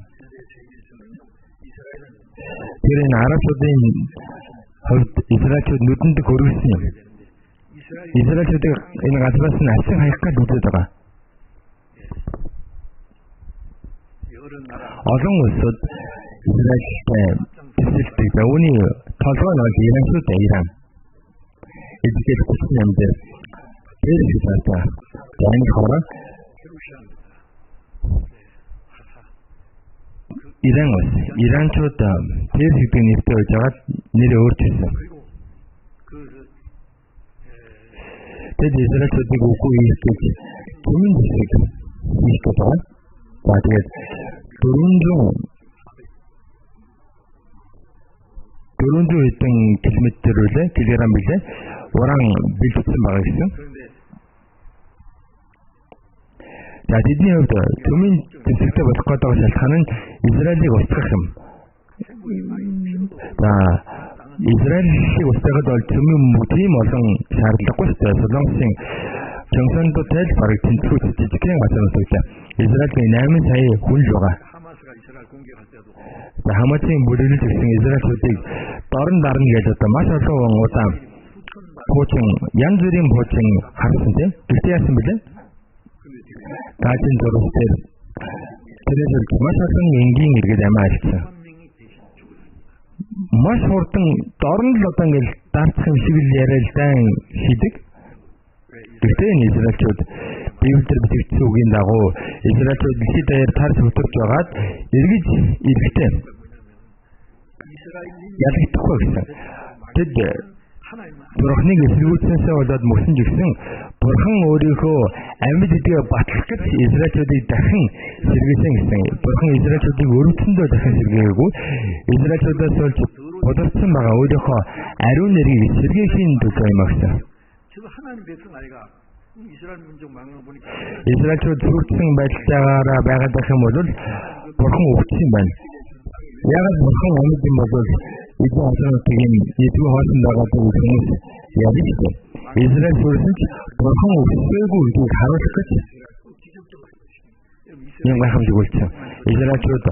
Тэр энэ арабчуудын хувьд Израильчууд нүдэнд өргөсөн юм. Израильчуудыг энэ газраас нь алсын хаях гэж үздэг байгаа. олон улсууд Израильтай төсөлдөг. Үүний толгой нь Иранчууд Иран. Эдгээр бүхэн юм дээр Персидата Ираны хороо Иран улс Иранчууд Персидийн нэртэй байж байгаа нэрээ өөрчилсөн. Тэд Израильчуудыг үгүй гэж түмэн хэсэг хийх гэдэг. За тэгээд 400 хэдэн километр үлээ килограмм билээ уран бэлдсэн байгаа гэсэн. За тэдний хувьд түмэн хэсэгтэй болох гэдэг шалтгаан нь Израилийг устгах юм. За Израилийг устгахад бол түмэн тийм олон шаардлагагүй шүү дээ. Солонгосын Чонсондотой бараг тэнцвэр жижигхэн газар Израилийн 8 сая хүн л байгаа. Хамасын бүлэглэж ирсэн Израильчуудыг дорн дарна гэж одоо маш олон удаа хуучин янз бүрийн хуучин харсан тийм. Тэгтээ яасан бэлээ? Даажин зургатэр тэрээс маш олон энгийн иргэд амиа ашигласан. Маш хурдан дорн л одоо ингээл дарцах юм шиг л яриалдан хийдэг. Тэгтээ энэ Израильчууд Библиэр бичигдсэн үгийн дагуу Израильчууд дэлхийд даяар тарс хөтөрч байгаад эргэж ирэхтэй ялагдахгүй гэсэн. Тэд Бурхныг эсэргүүцсэнээ болоод мөсөн ч гэсэн Бурхан өөрийнхөө амьд эдгээ батлах гэж Израильчуудыг дахин сэргээсэн гэсэн. Бурхан Израильчуудыг өрөвдсөндөө дахин сэргээгээгүй. Израильчуудаас болж бодорцсон байгаа өөрийнхөө ариун нэрийг сэргээхийн төлөө юм агсан. Израильчууд зүрхсэн байдалтаараа байгаад байх юм бол Бурхан өвчсөн юм байна. Яг Бурхан амьд юм бол эдгээр хасаалтыг эдгээр хоосон байгаа хүмүүс яадаг вэ? Израиль сүрсэн ч Бурхан өвчсөйгүй гэдгийг харуулах гэж юм гайхамшиг үлдсэн. Израильчууд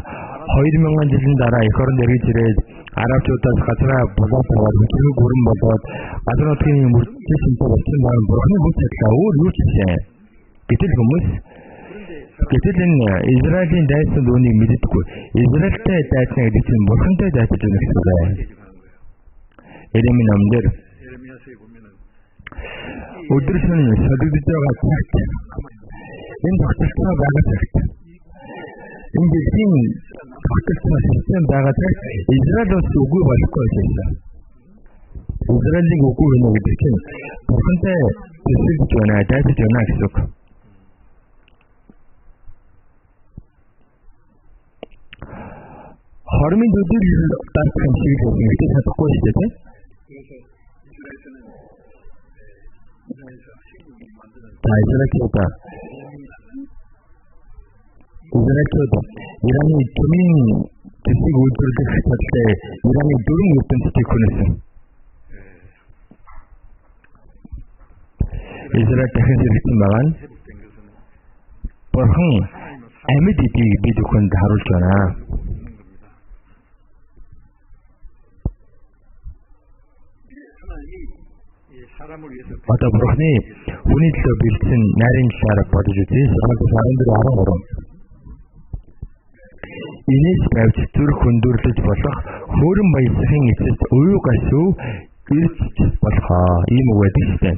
2000 жилийн дараа эх оронд эргэж ирээд Арабчуудаас газраа болоод хөдөлгөөн бүрэн болоод газар нутгийн мөрдөж шинтэй болсон байгаа Бурханы бүх чадлаа өөр юу ч хийсэн. Гэтэл энэ Израилийн дайсанд үүнийг мэддэггүй. Израильтай дайсан гэдэг чинь Бурхантай дайсаж байна гэсэн үг байна. Иремийн номдэр өдөршин содогдож байгаа цагт энэ тогтолцоо байгаа цагт энэ дэлхийн тогтолцоо систем байгаа цагт Израиль улс үгүй болохгүй байсан. Израилийн үгүй වෙно гэдэг чинь Бурхантай төсөлж байна, дайсаж байна гэсэн үг. Хормын төдөл дарах юм шиг л ингэж чадахгүй шүү дээ. Израильчууд Ираны түмэн төсийг үйлдвэрлэх чадлаа Ираны дөрвөн ертөнцийг хүнээсэн. Израиль дахин зэрэгцэн байгаа нь Бурхан амьд эдийг бид бүхэнд харуулж байна. Одоо Бурханы хүний төлөө бэлдсэн найрын талаар бодож үзье. Сургаалт 14:13. Инээс байвч зүрх хөндөрлөж болох хөөрөн баясахын эцэст уян гашуу ирж болох ийм үг байдаг шүү дээ.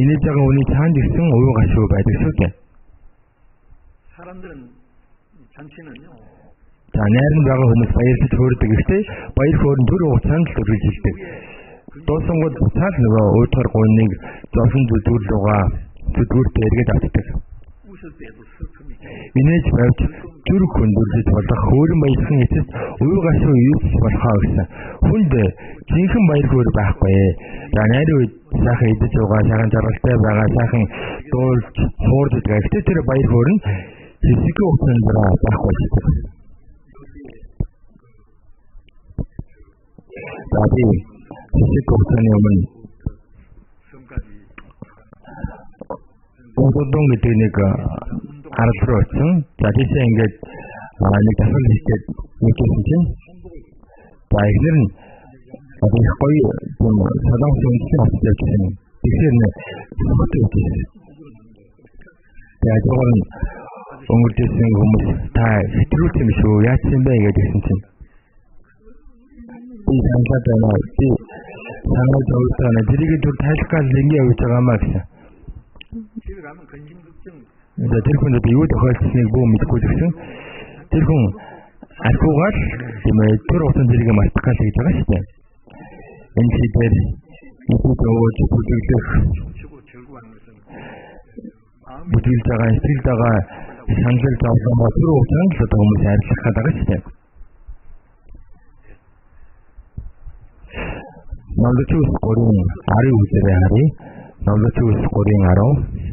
Инээж байгаа үний цаанд ирсэн уян гашуу байдаг шүү дээ. За найранд байгаа хүмүүс баярлаж хөөрдөг гэхдээ баяр хөөрн төр хугацаанд л үргэлжилдэг. Доосонгод цааш нөгөө уйтгар гуйныг зовсон зүдгүүр руугаа зүдгүүртээ эргээд авдаг. Инээж байвч зүрх хөндөрлөж болох хөөрөн баясахын эцэст уян гашуу ирж болохоо гэсэн. Хүнд жинхэнэ баяр хөөр байхгүй. За найрын үед сайхан идэж байгаа, сайхан жаргалтай байгаа, сайхан дуулж хуурж байгаа. Гэхдээ тэр баяр хөөр нь хэсэг хугацаанд байхгүй шүү. За би хэсэг хугацааны өмнө Одон гэдэг нэг арал руу очсон. За тийшээ ингээд нэг дасгал хийгээд үчсэн чинь за ихнэр нь одоо их гоё солонгос үндэстэн авч явсан. Тэгэхээр нэг фото үзсэн. Тэгээд өнгөрсөн хүмүүс та хэтрүүлсэн биш үү? Яатсан бэ гэдгсэн чинь. Би саналаад байна. Би санаад өөртөө тэрийг түр тайлхгал ингэ явж байгаамаа гэсэн. Тэр хүн юу тохиолдсныг бүү мэдэхгүй гэсэн. Тэр хүн алхуугаар тийм ээ тэр утсан зэрэг мартах гэж байгаа шүү дээ. Энэ чигээр өвөж бүтэглэх бүтэглэж байгаа сэтгэлд байгаа санал зовлон ба тэр утсан л одоо хүмүүс арилгах гэдэг байгаа шүү дээ. Номлочус 3:10 үзээрэй харъя. Номлочус 3:10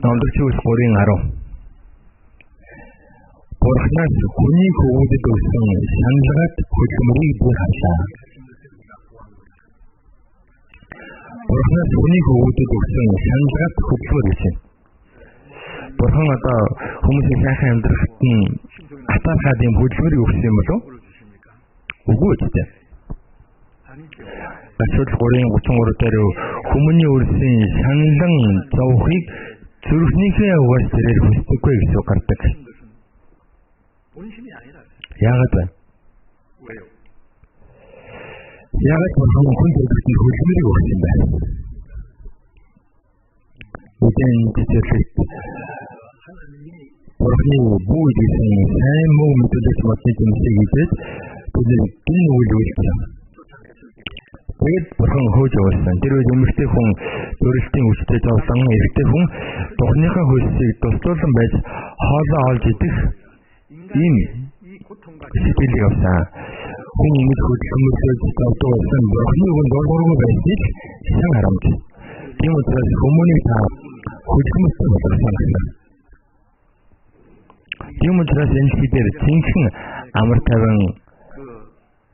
Номлочус 3:10 Бурханаас хүний хөвгөдөд өгсөн шаналгаад хөдөлмөрийг би харлаа. Бурханаас хүний хөвгөдөд өгсөн шаналгаад хөдөлмөр гэсэн. Бурхан одоо хүмүүсийн сайхан амьдрахад нь атаахад юм хөдөлмөрийг өгсөн юм болов уу? Үгүй ээ. Бачуул 3:33 дээр хүмүүний өрсөн шаналан зовхыг зүрхнийхээ угаас тэрээр хүсдэггүй гэсэн үг гардаг. Яагаад вэ? Яагаад бурхан хүн төрөлхтний хөдөлмөрийг өгсөн юм бэ? Үдэн тэтгэл бурханы бүү гэсэн сайн муу мэдээлэл батны зүйлсийг хийгээд бидний үйл үйлдэл. Тэгээд бурхан хөөж явуулсан. Тэр үед өмөртэй хүн дөрөлтийн үстэй зовлон эрэгтэй хүн духныхаа хөлсийг тусдуулан байж хоолоо олж идэх ийм сэтгэл явсан. Хүн ингэж хөдөлмөрлөж зовдог болсон бурханы үгэнд дургуургүй байсныг сайн харамж. Тийм учраас хүмүүнийг та хөдөлмөрлөж болгосон гэсэн. Тийм учраас энэ хэдээр цэнхэн амар тавин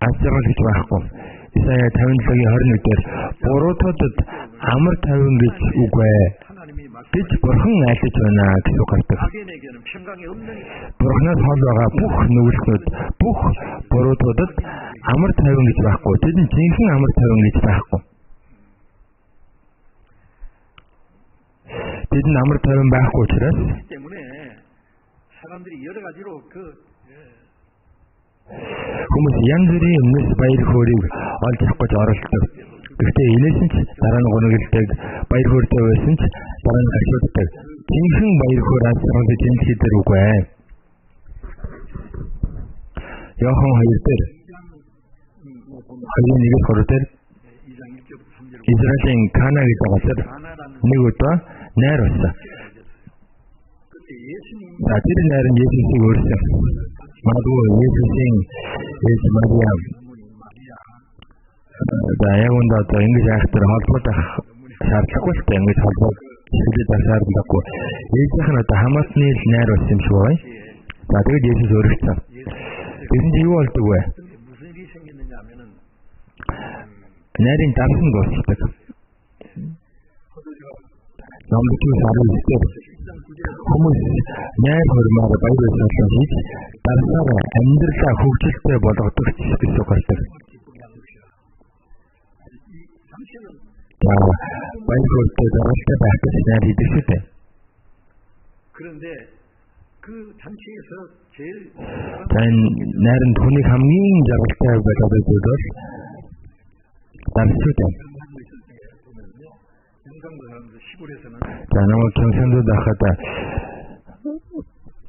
ажрал гэж байхгүй. Исая 57:21 дээр буруутуудад амар тавин гэж үг бай. Бид бурхан айлж байна гэж гардаг. Бурханаас хол байгаа бүх нүгэлтүүд бүх буруутуудад амар тавин гэж байхгүй. Тэд нь цэнхэн амар тавин гэж байхгүй. Тэд нь амар тавин байхгүй учраас хүмүүс янз бүрийн өмнөс баяр хөөргийг олж авах гэж оролддог. Гэхдээ инээс нь дараа нь гоногддог, баяр хөөртэй байсан ч дараа нь гашууддаг. Цэнхэн баяр хөөр асрал гэж энэ хэдэр үгүй ээ. Яахан 2 дээр хаяа 1-3 дээр Израилийн Кана гэдэг газар нэг удаа найр болсон. Тэр найр нь Есүсийг өөрсөн. Магадгүй Есүсийн ээж Мария яг үндэ одоо ингэж айхтар холбоотой шаардлагагүй ч ингэж холбоо хэлээд шаардлагагүй. Ээжийнх нь одоо Хамасны найр болсон юм шиг байна. За тэгээд Есүс өөрчлөсөн. Тэнд юу болдог вэ? Найрын дарсан дуусдаг. Номлочус 19-д хүмүүс найр хормоор баяр баясгалан хийж дарсаараа амьдралаа хөгжилтэй болгодог гэсэн үг гардаг. Баяр хөөртэй даралтай байх гэж найр хийдэг шүү дээ. Найранд хүний хамгийн жаргалтай байдаг зүйл дарсууд байна. За нөгөө 경상도д ахад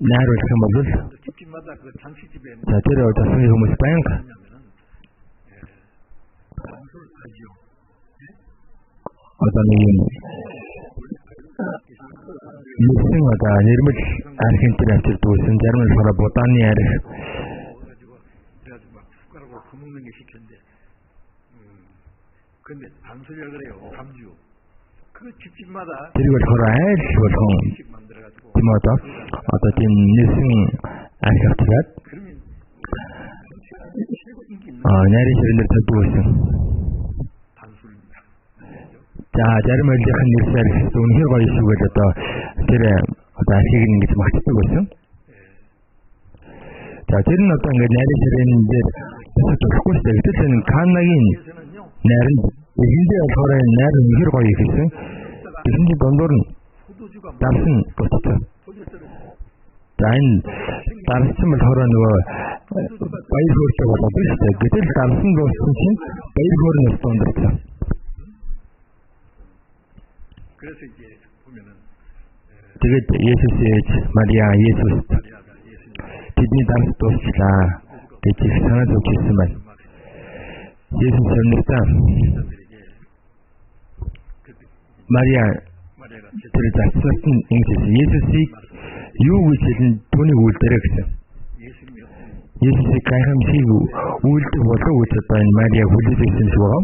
найр болох юм бол за тэр удасны хүмүүс байнга одоо нэг юм одоо нэрмэл архинтер авчирдаг байсан зарим нь болохоор будааны арх тэр болохоор айл болгон тийм одоо тийм нэсэн арх авчираад найрын ширнээр тавьдаг байсан. За зарим ойлынхын нэрсээр үнэхээр гоё шүүгээд одоо тэр одоо архийг ингэж магтдаг байсан. За тэр нь одоо ингээд найрын ширэн дээр тусахгүй шүү дээ. Гэтэл энэ Канагийн найранд эхэндээ болохоор найр үнэхэр гоё ихсэн. Тэсний дондор нь дарсан дуцсан. За энэ дарсан болохоор нөгөө баяр хөөртэй болоод шүү дээ. Гэтэл дарсан дууссан чинь баяр хөөр нь дундэрсэн. Тэгээд Есүс ээж Мария Есүс тэдний дарс дуусчлаа гэж санаад өгсөн байна. Есүс амьдаа Мария тэр зарцуулт нь ингэж Есүсийг юу гэж хэлэн түүний үйлдэлээ гэсэн. Есүсийг гайхамшиг үйлдэл болов гэж одоо энэ Мария хүлээсэн шүү байгаа.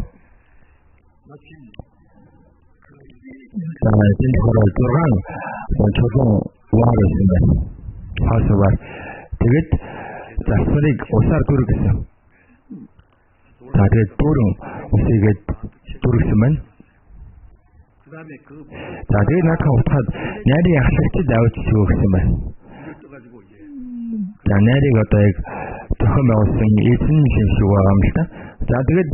За энэ хорол зургаан чулуун уурсан байна. Хасвар тэгээд зарцуулыг усаар дүргэсэн. За тэгээд дөрөн усыгээд дүргэсэн байна. За тэгээд наадхан утгаад найрын ахлагчид авч өгсөн байна. За найрыг одоо яг зохион байгуулсан эзэн шиг байгаа юм л та. За тэгээд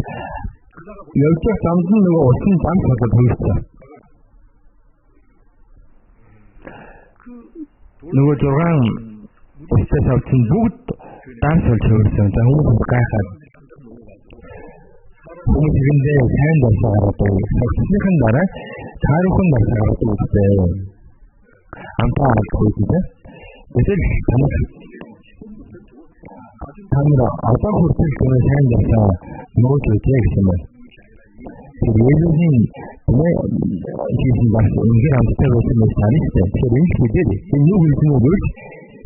явж замд нь нөгөө усан зам болоод хөрсөн. Нөгөө 6 устас авсан бүгд данс болж хөрсөн. За хүмүүс гайхаад хүмүүс ирэндээ сайн дасаар одоо согсныхын дараа таархан дасаар үзлээ. Амтаа хөөдөө. Гэтэл танаа одоо хүртэл сайн дасаа нөөц үтэй гэсэн байна. 예수님 이것은 бас 인간 амттай байсан юм санагдсан. Тэгэхээр энэ хэдээр энэ юу хэлсэн үг вэ?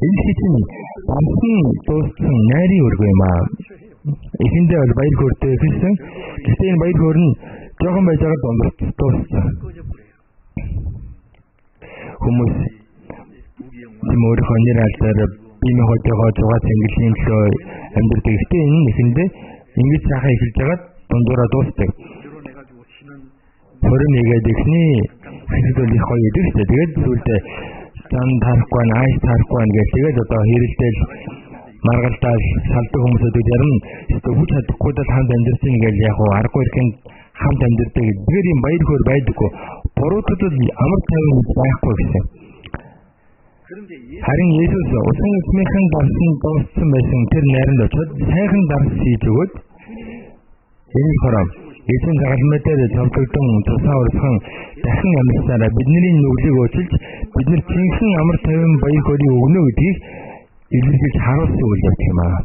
Энэ хэдийн амтны дууссан найрын өргөө юм аа. Эхэндээ бол баяр хөөртэй хэлсэн. Гэхдээ энэ баяр хөөр нь жоохон байж байгаа дууссан. Хүмүүс өөрийнхөө нэр алдар бие хойдогоо зугаа цэнгэлийн төлөө амьддаг. Гэхдээ энэ эхэндээ ингэж цаахаа эхэлж байгаад дундуура дуусдаг. Хорин нэгээд ихний хэсэгдэл их гоё идэг шүү дээ. Тэгээд зүйлдээ зам тарахгүй, айс тарахгүй гэж тэгээд одоо хэрэлдэл маргалдаад салдаг хүмүүсүүд ярина. Хүч чадахгүй даа хамт амьдэрсэн гэж яг хуу аргагүй ихэнд хамт амьдэрдэг. Тэгэхээр юм баяр хөөр байдаггүй. Буруудад амар тайван байхгүй гэсэн. Харин Есүс усан эзмийнхэн дарсан дууссан байсан тэр найранд очоод сайхан дарс хийж өгөөд энэ хором эзэн загалмайдаар цовдлогдсон тусаа урсхан дахин амьсараа бидний нүглийг уучилж биднэр цэнхэн амар тайван баяр хөөрийг өгнө гэдгийг илэрхийлж харуулсан үйл явдал юм аа.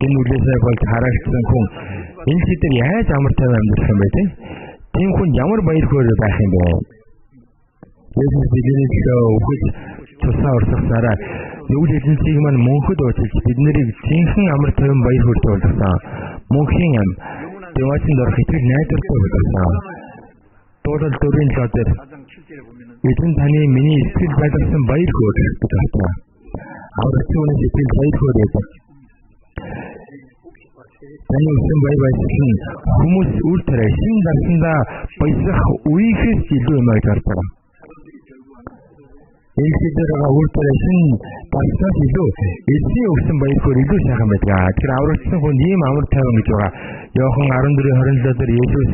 Энэ үлээсээ болж харагдсан хүн энэ хэдэр яаж амар тайван амьдрах юм бэ те? Тийм хүн ямар баяр хөөр байх юм бэ? Есүс бидний өгөх тусаа урсгасаараа нүгэл эзэнцийг маань мөнхөд уучлж биднийг цэнхэн амар тайван баяр хөөртэй болгосон. Мөнхийн ам дэвацэн дор хэтрэг найдвартай болгосон. Дуулал дөрвийн лодер эзэн таны миний сэтгэл байлгасан баяр хөөр гэж байна. Аврагчны сэтгэл баяр хөөр гэдэг. Таны үсэн баярлалын хүмүүс үр тариа шин дарсандаа баясах үеийнхээс илүү юм гэж хардаг. Эцэгдэрээ өөртөө шин баясах илүү эзний өгсөн баяр хөөр илүү сайхан байдаг. Тэгэхээр аврагчсан хүн ийм амар тайван гэж байгаа. Йохан 14:27 дээр Есүс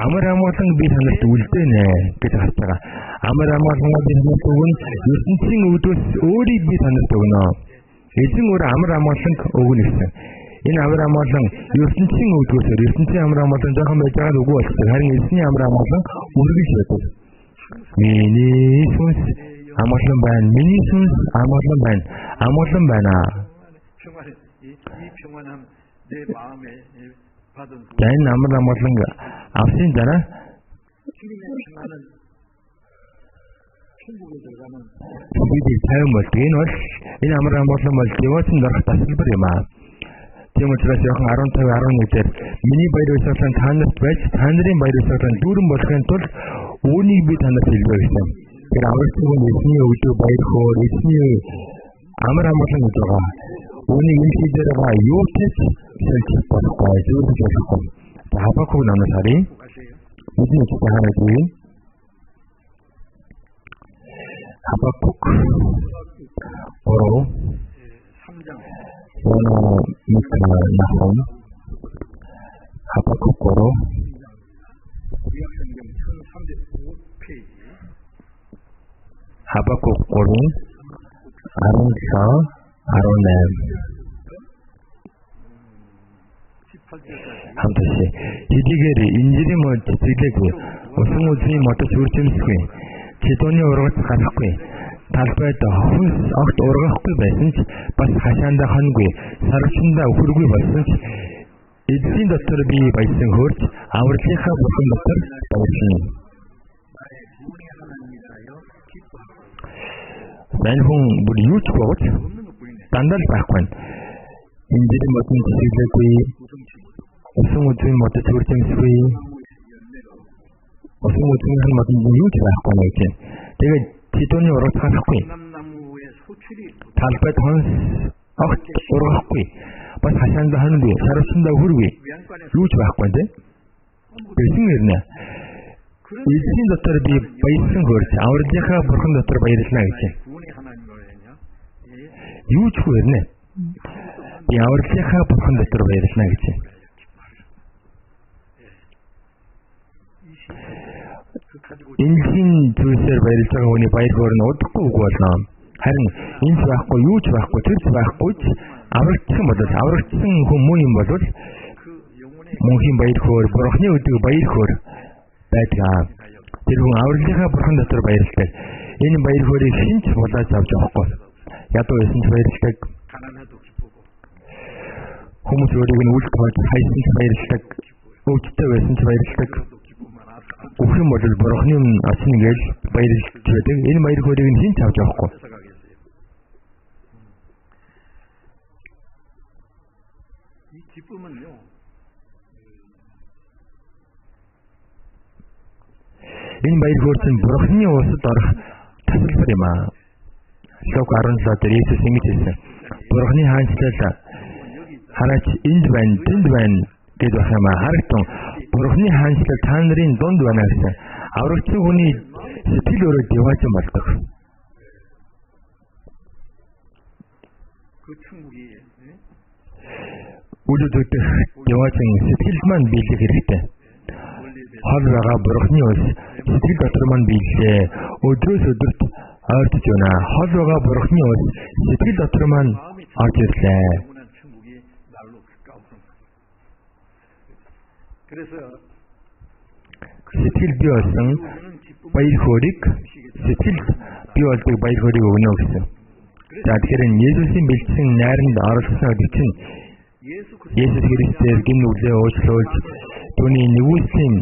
амар амгалан би танарт үлдээнэ гэж хэлдэг. Амар амгалан би танарт өгнө. ертөнцийн өвдөөс өөрийг би танарт өгнө. Эзэн өөр амар амгалан өгнө гэсэн. Энэ амар амгалан ертөнцийн өвдөөсөөр ертөнцийн амар амгалан жоохон байж байгаа үгүй болчихсон. Харин эзний амар амгалан үргэлж байдаг. Миний сүнс амгалан байна. Миний сүнс амгалан байна. Амгалан байна. Энэ амар амгалан авсан дараа бидний тайван болдог. Энэ бол энэ амар амгалан бол дэвацэн дорох тасалбар юм аа. Тийм учраас Иохан 15:11 дээр миний баяр баясгалан та нарт байж та нарын баяр баясгалан дүүрэн болохын тулд үүнийг би танарт хэлбэ гэсэн. Тэр аврагчны эзний өдөр баяр хөөр эзний амар амгалан гэж байгаа. Үүнийг энэ дээр байгаа юу гэж хэлж болохгүй зүйл болохгүй. Хабакуг намаас харъя. Бидний цаанаа дий. Хабакуг ороо Нахом 하박국 3 구약성경 1305페이지 하박국 14, 18 хамташ хэдийгээр инжирийн мод цэцэглээгүй усан үзний модод сүрчмэсгүй чидууны ургац гарахгүй талбайд хөнс огт ургахгүй байсан ч бас хашаанда хонгүй сарвчандаа өхөргүй болсон ч эзэн дотор би баясан хөрч авралынхаа бурхан дотор баярлана. Мэнхэн бүр юу ч бод дандаа л байхгүй. Инжирийн модод цэцэглээгүй усан үзний модод сүрчмэсгүй усан үзний модод юу ч байхгүй нэг чинь тэгээд чидууны ургац гарахгүй талбайд хонс огт ургахгүй бас хашаанда хонгүй сарвчандаа өхөргүй юу ч байхгүй дээ. Тэгсэн хэрнээ эзэн дотор би баясан хөрч авралынхаа бурхан дотор баярлана гэж. Юу ч хүрнэ. Би авралынхаа бурхан дотор баярлана гэж. Энэхийн зүйлсээр баярлж байгаа хүний баяр хөөр нь удахгүй үг болно. Харин энэ байхгүй юу ч байхгүй төрч байхгүй ч аврагдсан бол аврагдсан хүмүүс юм бол мөнхийн баяр хөөр бурхны өдөг баяр хөөр байдаг. Тэр хүн авралынхаа бурхан дотор баярлдаг. Энэ баяр хөөрийг шинж булааж авч явахгүй. Ядуу байсан ч баярлдаг. Хүмүүс өөрийг нь үл тоож хайсан ч баярлдаг. Өвчтэй байсан ч баярлдаг. Өхөн бол бурхны очно гэж баярлж байдаг. Энэ баяр хөөрийг нь шинж авч явахгүй. Энэ баяр хөөр чинь бурхны улсад орох тасалбар юм аа. Луг 17 дээр Иесус ингэж хэлсэн. Бурхны хаанчлал хараач энд байна, тэнд байна гэж байх юм аа. Харагтун бурхны хаанчлал та нарын дунд байна гэсэн. Аврагдсан хүний сэтгэл өөрөө диваажин болдог. Үлдэх диваажин сэтгэл маань биелэх хэрэгтэй. Хол байгаа бурхны улс сэтгэл дотор маань биелээ. Өдрөөс өдөрт ойртож байна. Хол байгаа бурхны улс сэтгэл дотор маань орж ирлээ. Сэтгэл бий болсон баяр хөөргийг сэтгэл бий болдог баяр хөөргийг өгнө гэсэн. За тэгэхээр Есүсийн бэлдсэн найранд оролцсон гэдэг чинь Есүс Христээр гин нүглээ уучлуулж түүний нэгүслийн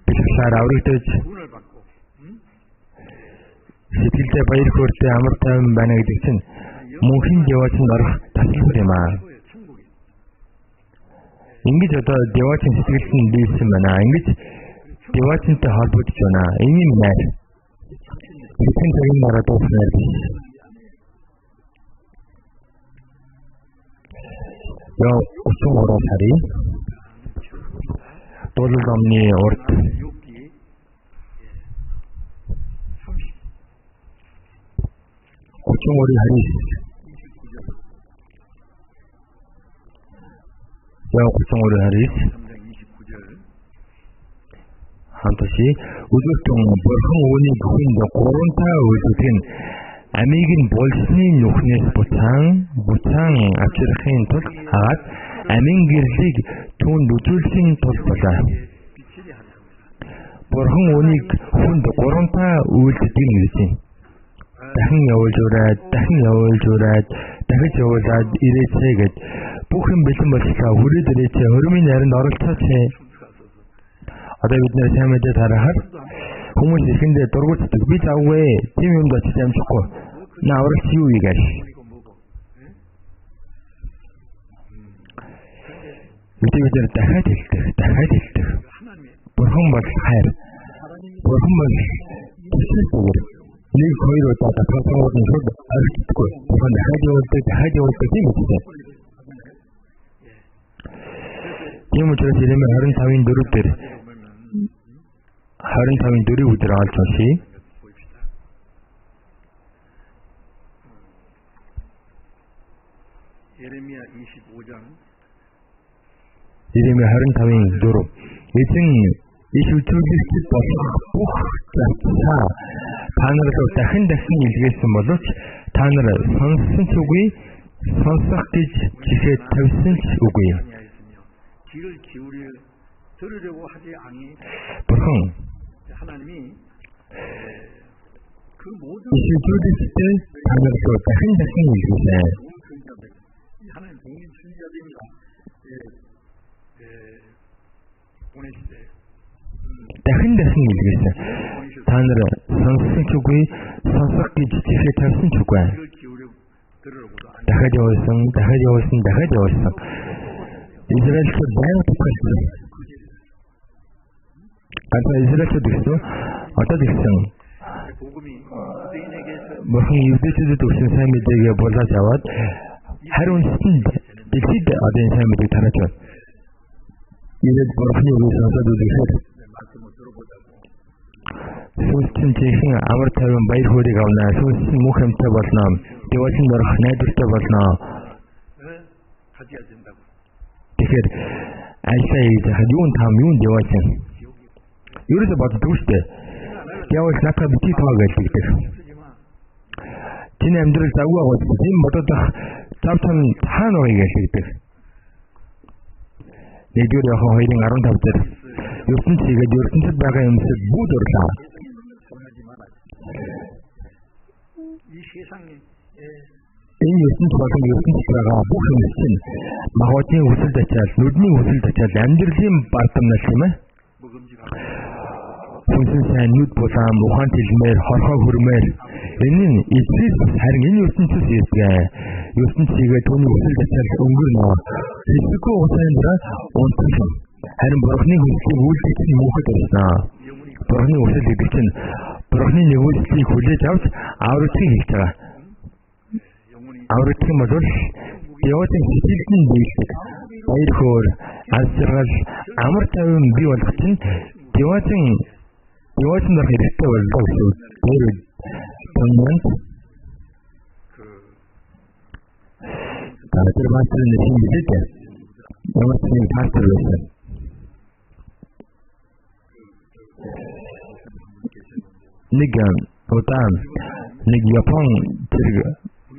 бэлгэлээр аврагдаж сэтгэлдээ баяр хөөртэй амар тайван байна гэдэг чинь мөнхийн деваачнд орох тасалбар юм аа. Ингэж одоо деваачны сэтгэлд нь биелсэн байна. Ингэж деваачнтай холбогдож байна. Энэ юм найр. Эцэг цагийн дараа дуусна. Яа, өчигдөр харъя. Дуулал номны урд 33 харъя. Яа, 33 харъя. Хантаси өдөртөн бурхан үүнийг хүнд 3 таа үйлдэх нь амийг нь болсны нүхнээс буцаан авчрахын тулд хагаад амийн гэрлийг түүнд үзүүлсэн тул болоо. Бурхан үүнийг хүнд 3 таа үйлдэх гэж. Дахин явуулж ураад, дахиж явуулаад ирээцээ гэд бүх юм бэлэн болсоо хүрээд ирээцээ хөрмийн найранд оролцооч. Одоо бид нэр сайн мэдээд харахад хүмүүс ихэндээ дургуутдаг. Би завгүй. Тийм юмд очиж амжихгүй. Навралт юу ийгэл. Бид дахиад хэлдэг. Бурхан бол хайр. Бурхан бол төсөл. Нэг хоёр удаа татгалзаад нь шууд арилдахгүй. Бурхан дахиад явуулдаг тийм үү? Тийм учраас Иремья 25-ын 4 дээр 25-ын 4 өдөр олж уншия. Иремья 25:4 эзэн иш үзүүлэгчд болох бүх зарцаа та нар руу дахин илгээсэн боловч та нар сонссон ч үгүй сонсох гэж жишээ тавьсан ч үгүй. Бурхан иш үзүүлэгчд та нар руу дахин илгээсэн. 하나님 동인 순자들입니다. 보내실 때 дахин илгээсэн. Та нар сонссон ч үгүй сонсох гэж жишээ тавьсан ч үгүй. дахиад явуулсан. Израильчууд байнга тусгалсан. Израильчууд гэсэн одоо гэсэн Бурхан евдээчүүдэд өгсөн сайн мэдээгээ булааж аваад харин үндэстэнд дэлхийд одоо сайн мэдээг тарааж байна. Ирээд Бурханы үгийг сонсоод үзэхээр сүүлчийн чихэн амар тайван баяр хөөргийг авна. Сүүлчийн мөнх амьтаа болно. Дэвэлэн дөрөх найдвартай болно. Тэгэхээр альсаа ийзэхэд юун дэвэлэн. Ерөөсө боддоггүй шүү дээ. Дэвэлэн надад бити тоо гэдэг. Чиний амьдрал завгүй аваад тийм бодоод цав цан хаана вэ гэдэг. Нэгдүгээр Иохан 2:15 дээр ертөнцид байгаа юмсад бүгд орлоо. Энэ ертөнц болон ертөнцид байгаа бүх юмс чинь магадгүй хүсэлд ачаал, нүдний хүсэлд ачаал амьдралын бардамнал юм ээ. Хүнсэн сайн нүд булаам, ухаан тэлмээр, хорхоо хүрмээр энэ нь эцэс харин энэ ертөнцөөс ирдэг. ертөнцийгээ түүний хүсэлд ачаал өнгөрнө. Хэсэггүй хугацаанд унтсан. Харин Бурханы хүслийг үйлдэх нь мөнхөд ирсэн. Бурханы хүсэл гэдэг чинь Бурханы нэгүслийг хүлээж авч аврагдахыг хэлж байгаа. Аврагдах юм бол Яваатын сэтгэлд нь биелдэг. Баяр хөөр, аз жаргал, амар тайван бий болох чинь Яваатын дор хэрэгтэй болдог гэсэн. Түүнээс тэр баатарын нэшин бидэд Яваатын пастор байсан. Нэг удаан нэг Япон зэрэг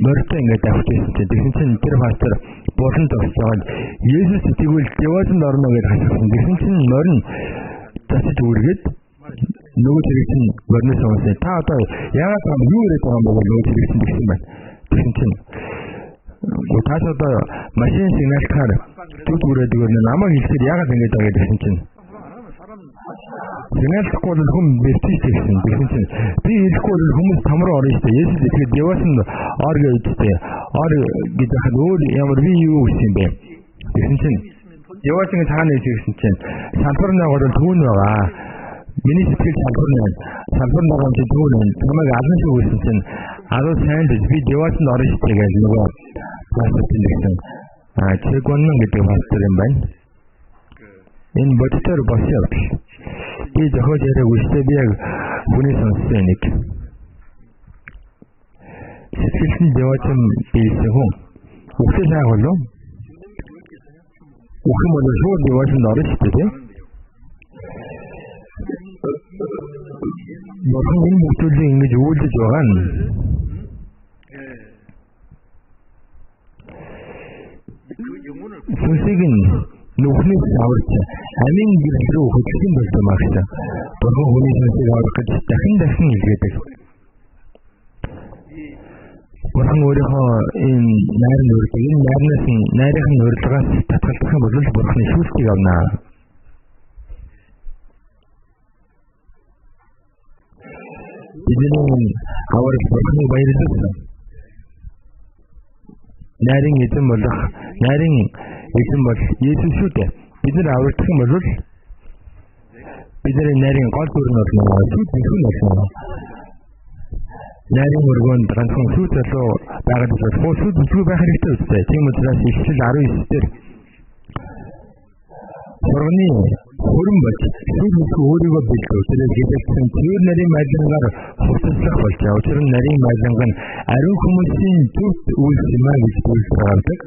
морьтой ингээд авчихсан чинь тэгсэн чинь тэр пастор болон тогсоод Есүс тэгвэл Яваатанд орно гэж хассан. Тэгсэн чинь морин засаж үргээд нөгөө зэрэг чинь морноос онсон. Та одоо яагаад юм юу яриад байгаа юм бэ нөгөө зэрэг чинь гэсэн байна. Тэгсэн чинь тааш одоо машин сигналахаар зүг үрээд өгнө намайг хэлэхэд яагаад ингэж байгаа гэсэн чинь сигналахгүй бол хүн бэртэж гэсэн. Тэгсэн чинь би хэлэхгүй бол хүмүүс там руу орно шүү дээ. Есүс тэгээд Яваатанд ор гэжтэй. Ор гэж хад өөр ямар би юу гэсэн юм бэ? Тэгсэн чинь Яваатан цаана ирсэн чинь салбарнаа гол түүн байгаа. Миний сэтгэл салбар байгаа чинь түүн намайг алан шиг үсэн чинь адуу сайн дээ би Яваатанд орно шүү дээ гэж нөгөө пастор хэлсэн. Чэгонн гэдэг пастор юм байна. Энэ бодтоор босоо. Би зохиож яриаг үстэй би яг хүний сонссон нэг. Сэтгэлд Яваатан биелсэн хүн. Үхсэн сайн болов. Үхэн бол шууд Яваатанд орно шүү дээ. Бурхан энэ бүтэлийн ингэж үйлдэж байгаа нь сүнсийг нь нүхнээс аварч амин гэрэл рүү хөтлөн болсон магсаа. Бурхан хүний сүнсийг авах гэж дахин илгээдэг. Бурхан өөрийнхөө энэ найрын урьдыг найрын урьдгаас татгалзах юм бол Бурханы шүүлтгийг авна. Эзэн аварч Бурханы баярлуулсан. Найрын эзэн бол Есүс шүү дээ. Бид нар аврагдах юм бол бидний найрын гол дүр нь болно. Сүт болно. Найрын өргөнд ганцхан сүт залуу байгаад бол сүт зүг байх хэрэгтэй үстэй. Тийм учраас Ишлэл 19 дээр Бурханы хөрөн болж сүт өөрийгөө бэлдээ. Тэрээр хэлсэн тэр нарийн майлангаар хувцаслах болж байгаа. Учир нь нарийн майланг нь ариун хүмүүсийн зүгт үйлс юм а гэж хэлдэг.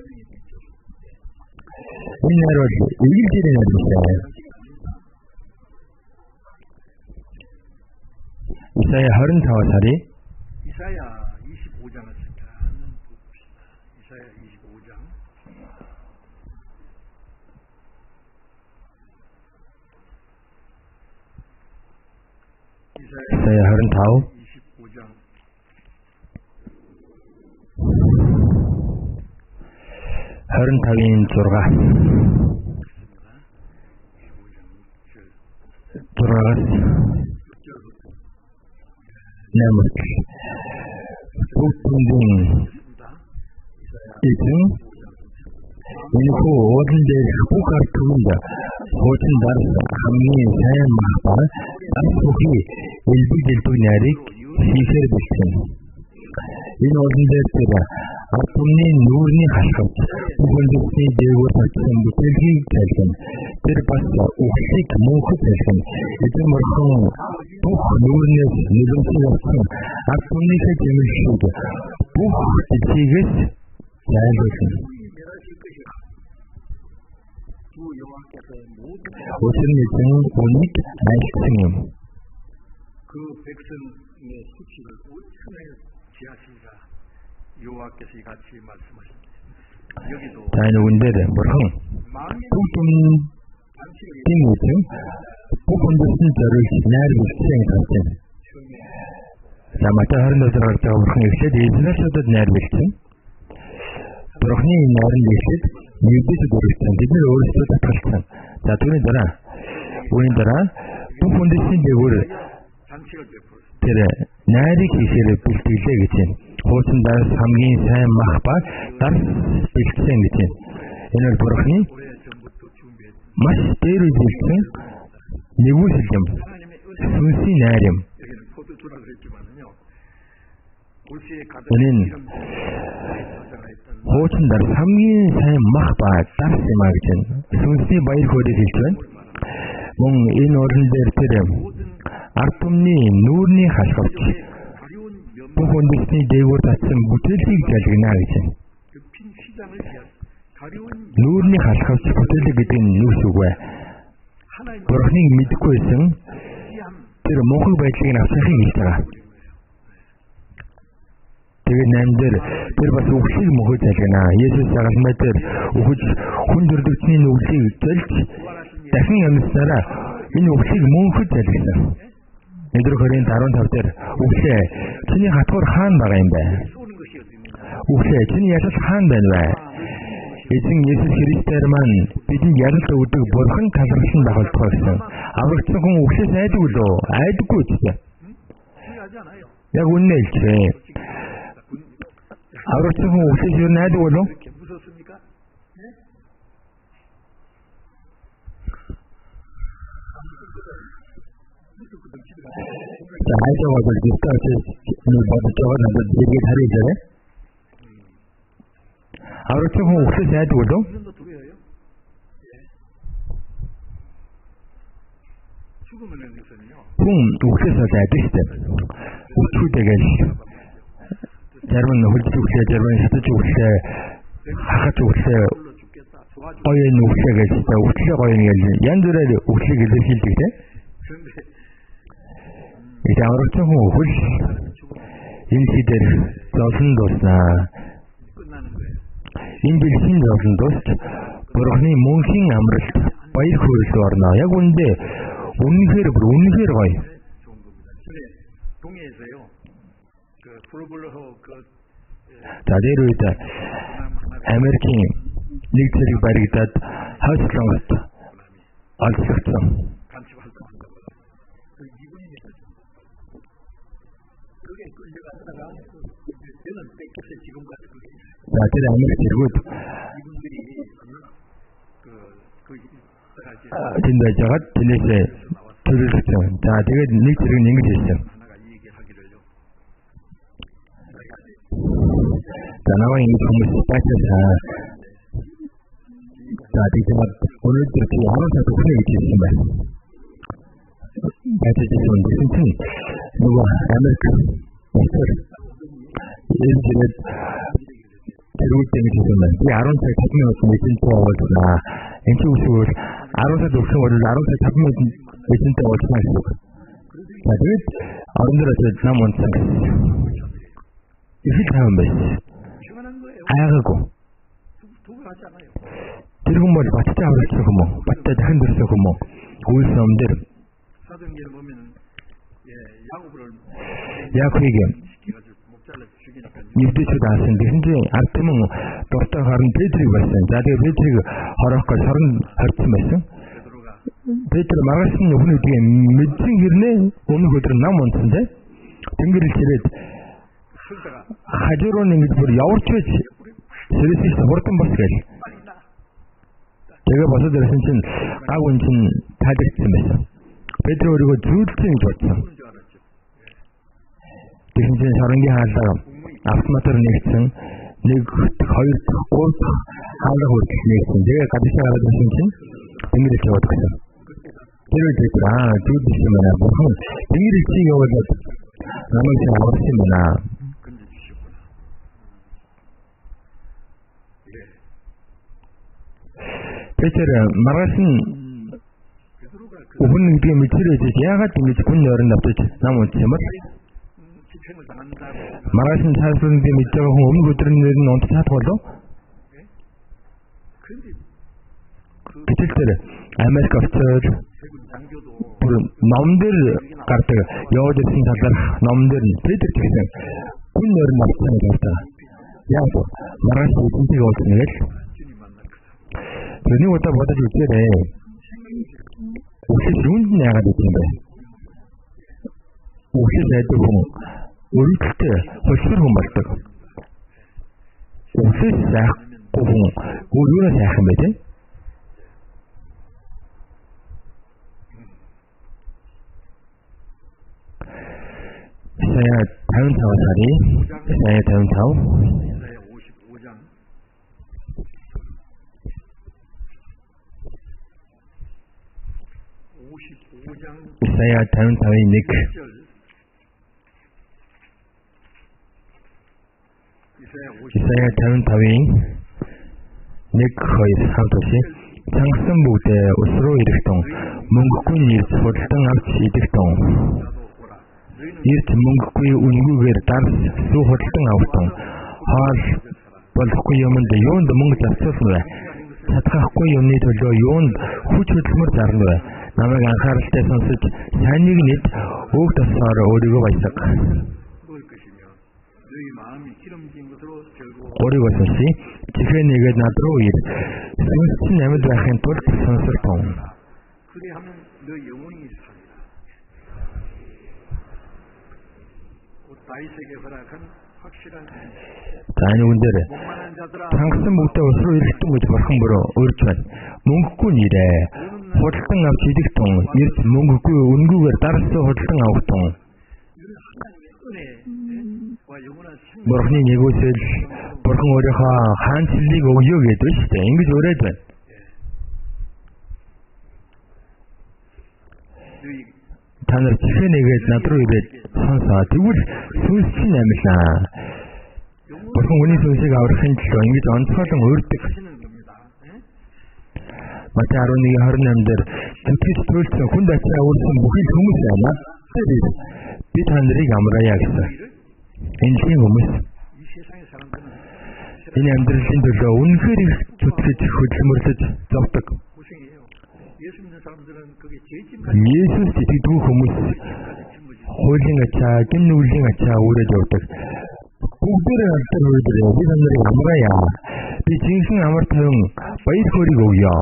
Энэ нар бол Ижилдийн нар байна. 이사야 45을 하리. 이사야 25장을 잠깐 봅시다. 이사야 25장. 이사야 45. 25장. 하른 타윈 조르가. 조르가. Namut Putin için info orada hukuk altında hoçlar hamle sayın mahpa asli elbi deltunarik şifer bitsin. İn orada sıra Apuni nurni haşkat bu gündüzde devlet açısından bu telgi gelsin. Bir başka uksik muhut gelsin. İçin markın bu nurni nizamsız olsun. Apuni se temizledi. Bu teçhiz gelsin. Osun için unik başkasıyım. 그 백성의 수치를 오천에 지하시리라. 여호와께서 이같이 말씀하십니다. 여기도 자연의 운대를 뭐라고? 보통 팀이죠. 보통도 진짜를 지나를 시행했지. 나마다 하는 데서 가서 그런 게 대신해서도 내리겠지. 그러니 나는 이제 뉴비도 그렇지. 이제 어디서 다 탈선. 자, 돈이더라. 우리더라. 보통도 신대고를 잔치를 베풀었습니다. 그래. 나리 기세를 빌리게 호순다 삼긴 새 mah바 дар бэлтсэн гэж байна. Энэ бол бурхны маш дээр үзсэн нэгүсэл юм. Сүнсийн найр юм. Энэ 호순다 삼긴 새 mah바 дар юм гэж байна. Сүнсийн баяр хөөргийг хэлж байна. Мөн энэ орон дээр тэр артумны нүүрний хашгирч бүхэндсний дээгүүр татсан бүтээлийг залгина гэж байна. Нүүрний халахс бүтээлэг гэдэг нь юу үг вэ? Бурхныг мэдэхгүй байсан тэр мохог байдлыг авсахыг хэлж байгаа. Тэгээд нандэр тэр бас үхсийг мохог залгина. Есүс загалмай дээр үхэж хүн төрдөгчний нүглийг зөлж дахин амьснараа энэ үхсийг мөнхөд залгина. Өдөр хорийн 15 дээр үхшээ чиний хатгуур хаан байгаа юм байна. Үхшээ чиний ялал хаан байна вэ? Эзэн Есүс Христээр маань бидэнд ялал өгдөг бурхан талархсан дагуулдаг гэсэн. Аврагдсан хүн үхшээс айдаг лөө? Айдаггүй ч гэсэн. Яг үнэ л чи. Аврагдсан хүн үхшээс юу айдаг лөө? айдаа бол дистанс нэг бодож байгаа надад зэрэг хариж байгаа. Аврагч хүн үхсээс айдаг уу? Хүн үхсээс айдаг шүү дээ. Үхсүүдээс зарим нь хөлж үхсээ, зарим нь шатаж үхсээ, хахаж үхсээ, гоён үхсээ гэж үхсээ гоён гэж янз бүрээр үхсийг илэрхийлдэг тийм. 이제 아무렇지도 훌 인시들 저승도스나 인빌신 저승도스 버럭니 몽신 아무렇지 바이르 코르스와르나 야군데 운세르 거이 동해에서요 그 프로블러호 그 자대로 있다 아메리칸 닉트리 바리기다 하우스랑스 알스스트 자들 아메리칸 진짜 제가 들리세 들으셨죠. 자, 제가 닉트리 닉트리였어요. 자, 나와 있는 정말 빠져서 자, 지금 오늘 이렇게 하루사도 흔히 있겠습니다. 빠져주신 무슨 누가 아메리칸 닉트리 일주일에 тэргүүлтэй гэж хэлсэн байна. Би 10 цаг 5 минут эзэнтэй уулзнаа. Энд чинь үсвэр 10 цаг өгсөн бол 10 цаг 5 минут эзэнтэй уулзнаа гэсэн үг. За тэгээд орон дээр очиж нам унтсан. Их тайван байсан. Айгаагүй. Тэр хүн бол баттай аврагдсан хүмүүс. Баттай дахин дөрсөн хүмүүс. Үйлс ном дээр Яаковыг нэгдэж даасан. Тэгсэн чинь ард түмэн дуртай харан Петрийг байсан. За тэгээд Петрийг хороох гэж сорон хорцсон байсан. Петр маргааш нь өхөн үдгээ мэдсэн хэрнээ өмнөх өдөр нам унтсан те. Тэнгэр ирээд хажуу руу ингэж бүр яварч байж сэрээсээс хурдан бос гээл. Тэгээ босоод ирсэн чинь гав хүн чинь тайлбарсан байсан. Петр өөрийгөө зүүлсэн гэж бодсон. Тэгсэн чинь шарангийн хаалга автоматар нэгсэн 1 2 3 хаалга хүртэл нэгсэн. Тэгээ гадаашаа гараад ирсэн чинь тэнгэр ич яваад гисэн. Тэр үед зүүлсэн байна. Бурхан тэнгэр ичийг яваад намайг аварсан байна. Петр маргааш нь өхөн нэгдээ мэдэрэж яагаад ингэж хүн нойрон давтаж нам унтсан юм бэ? Маргааш нь цаасан дээр мэдж байгаа хүн өмнө өдрөөр нь унтах чадах болов? Петр Америк офицер ном дээр гардаг яваад ирсэн талаарх ном дээр Петр гэсэн хүн нойрон давтсан гэж байна. Яг маргааш үтэнтэй уулзсан гэж тэрний удаа бодож үзээрэй. Үхэл юунд нь яагаад гэдэг юм бэ? Үхэл байдаг хүн өөрөлдөлтөй хөлсөр хүн болдог. Үхэл сайхгүй хүн өөрөө сайхан байх юм. Исая 55 сарын Исая 55 Исая 55-ийн 1 Исая 55-ийн 1-2 хамт уншъя. Цангасан бүгдээ ус руу ирэх тун мөнгөгүй нэрс худалдан авч идэх тун ирд мөнгөгүй үнгүүгээр дарс сүү худалдан авах тун хоол болохгүй юмд юунд мөнгө зарцуулна вэ? Чадахгүй юмны төлөө юунд хүч хөдөлмөр зарна вэ? Намайг анхааралтай сонсож сайныг нэт өг тасаар өөрийгөө баясаг. Өөрийгөө сонсъё. Чихээ нэгээд над руу ир. Сүнсийн амьд байхын тулд сонсор тун. Таны үндэр тангасан бүгдээ ус руу ирэхтэн гэж бурхан бүрөө өрж байна. Мөнгөгүй нэрээ худалдан авч идэх тун эрд мөнгөгүй үнгүүгээр дарсан худалдан авах тун. Бурханы нэгүсэл бурхан өөрийнхөө хаанчлалыг өгье гэдэг нь шүү дээ. Ингэж өрөөд байна. Та нар чихээ нэгээд над руу ирээд сонсоо. Тэгвэл сүнс чинь амьлаа. Бурхан үний сүнсийг аврахын төлөө ингэж онцгойлон өрдөг. Матай 11:28 дээр тэтгэж туйлсан хүнд ачаа өөрсөн бүхий хүмүүс байна. Би та нарыг амраая гэсэн. Энэ хүмүүс энэ амьдралын төлөө үнэхээр их зүтгэж хөдөлмөрлөж зовдог. Есүс итгэдэг хүмүүс хуулийн ачаа, гин нүглийн ачаа үүрэж явдаг. Бүгдээ алдар хөөдрөө би та нарыг амраая. Би жинхэнэ амар тайван баяр хөөргийг өгье.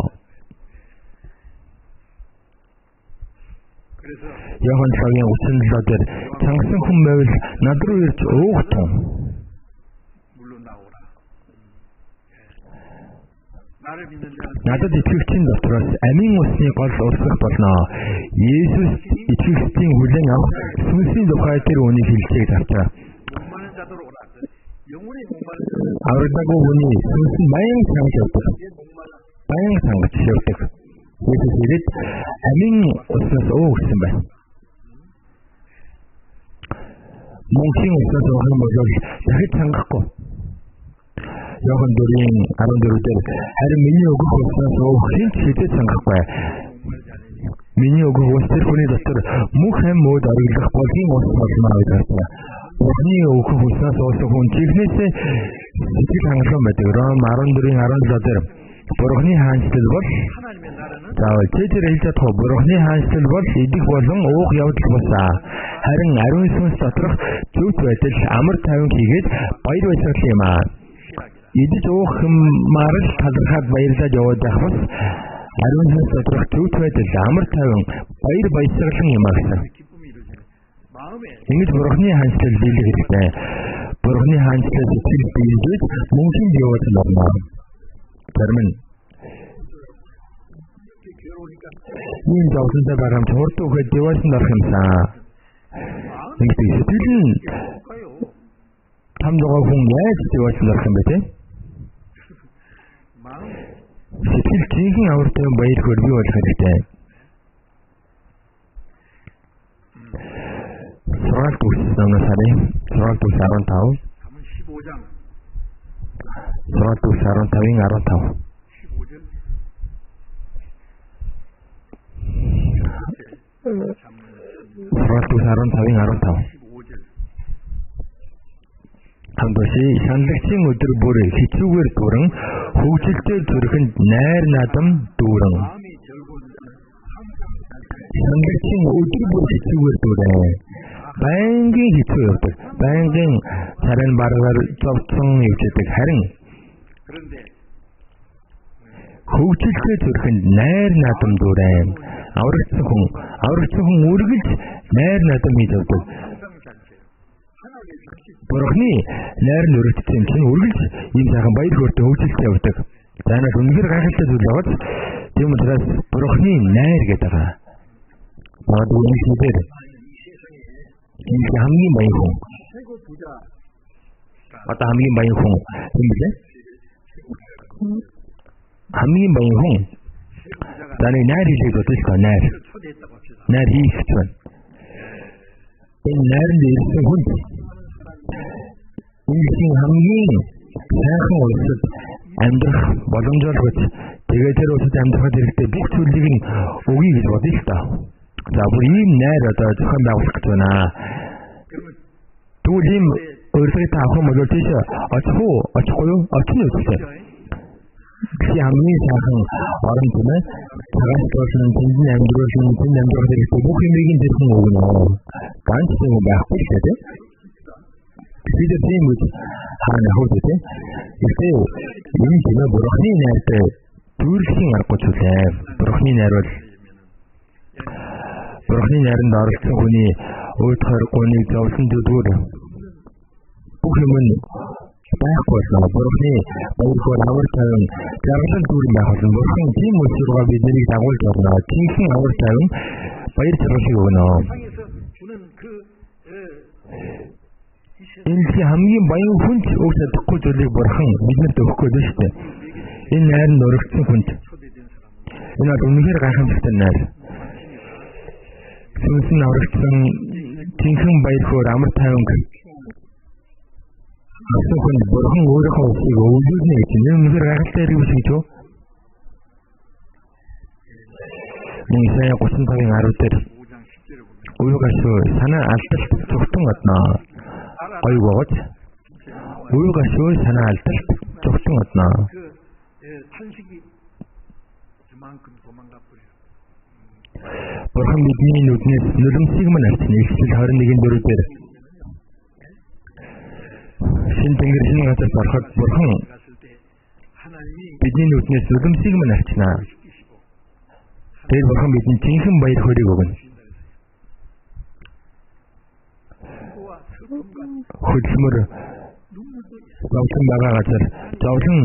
Яхан цагийн үсэнлээ дээр цангасан хүн байвал над руу ирж уугтун. Надад итгэгчийн дотроос амийн усны гол урсгах болно. Есүс итгэгчдийн хүлээн авах сүнсийн тухай тэр үнийг хэлцээг тавчаа. Аврагдаагүй хүний сүнс нь баян сангаж явдаг. Баян сангаж явдаг. Есүс ирээд амийн уснаас уугсан байна. Мөнхийн уснаас уух юм бол дахид сангахгүй. Йохан 4:14 дээр харин миний өгөх улсаас уух хинч хэзээ сонгохгүй. Миний өгөх улс тэр хүний дотор мөнх хэм мод ориглох болгийн улс болно гэж. Бурхны өгөх улсаас уусах хүн чихнээсээ сэтгэл хангалуун байдаг. Ром 14:17 дээр Бурхны хаанчлал бол тэр хэлж чадах Бурхны хаанчлал бол идэх болон уух явдал бусаа. Харин ариун сүнс доторх зөвхт байдал амар тайван хийгээд баяр баясгал юм аа. Идэж уух марл талархаад баярлаад яваад байх бас ариун сүнс доторх зөвхт байдал амар тайван баяр баясгалан юм аа гэсэн. Ингэж Бурхны хаанчлал биелэх хэрэгтэй. Бурхны хаанчлал сэтгэл биелээд мөнхийн яваад байна. Тэрмэн ийм зовлонтой байгаа юм хурд өгөөд яваасан дах юмсан. Ингэж сэтгэл нь тамдгаа хүн яаж яваасан дах юм бэ те? Сэтгэл жинхэнэ авартай баяр хөөр бий болох хэрэгтэй. Сургаалт үсэнээс харъя. Сургаалт үс 15. Сургаалт үс 15:15. Сургаалт үс 15:15. Хамбаси шаналгчийн өдөр бүр хэцүүгээр дүрэн хөвгөлтэй зүрхэнд найр надам дүүрэн. Шаналгчийн өдөр бүр хэцүүгээр дүрэн байнгын хэцүү явдаг. Байнгын царайн баргаар зовцсон явдаг. Харин хөвгөлтэй зүрхэнд найр надам дүүрэн. Аврагцсан хүн үргэлж найр надам хийж явдаг. Бурхны найр нүрэгдсэн чинь үргэлж ийм сайхан баяр хөөртэй хөвгөлтэй явдаг. Танаас үнэхээр гайхалтай зүйл байгааз тийм учраас Бурхны найр гэдэг байгаа. Магадгүй энэ зүйл энэ хамгийн баян хүн. Одоо хамгийн баян хүн юм билээ? Хамгийн баян хүн. Таны найр хийлээд бодчихгоо найр. Найр хийх чинь. Энэ найранд ирсэн хүн энэ хамгийн сайхан улсад амьдрах боломжтой. Тэгээд тэр улсад амьдрахад хэрэгтэй бүх зүйлийг нь өгье гэж бодъё л доо. За бүр ийм найр одоо зохион байгуулах гэж байна. Тэгвэл ийм өөрсдөө авах юм бол тийш очих уу? Очихгүй юу? Очих нь үстэй. Чи хамгийн сайхан орон түмээ цагаас болсон тэндний амьдруулсан тэнд амьдрах хэрэгтэй бүх юмыг нь тэрхэн өгнө. Ганц юм байхгүй ч тийм. Бид тийм үү хаана хөөд тийм. Гэхдээ энэ тийм Бурхны найртай дүүрхийн аргагүй зүйлээ. Бурхны найр бол Бурхны найранд оролцсон хүний өөдхөр гунийг зовлон зүдгүүр бүх юм нь байхгүй байна. Бурхны баяр хөөр амар тайван жаргалан дүүрэн байх болно. Бурхан тийм үсрүүгээ биднийг дагуулж байна. Тинхэн амар тайван баяр жаргалыг өгнө. Энэ хамгийн баян хүнд өгч чадахгүй зүйлийг Бурхан бидэнд өгөх гэдэг шүү дээ. Энэ найранд өргөцсөн хүнд. Энэ бол үнэхээр гайхамшигтай найр. Сүнсэн аврагдсан тинхэн баяр хөөр амар тайван гэсэн хүн Бурхан өөрийнхөө үсийг өвлүүлнэ гэж энэ үнэхээр гайхалтай юм шиг шүү. Исая 35:10 дээр уйгаас санаа алдалт зүгтэн одноо гойг богож уйгаас санаа алдалт зүгтэн одноо Бурхан бидний нүднээс нулимсыг мань арчна. Эхлэл 21:4 дээр Шин тэнгэр шинэ газар ороход Бурхан бидний нүднээс нулимсыг мань арчна. Тэр Бурхан бидний тинхэн баяр хөөргийг өгнө. Хөдөлмөр зовлон байгаа газар зовлон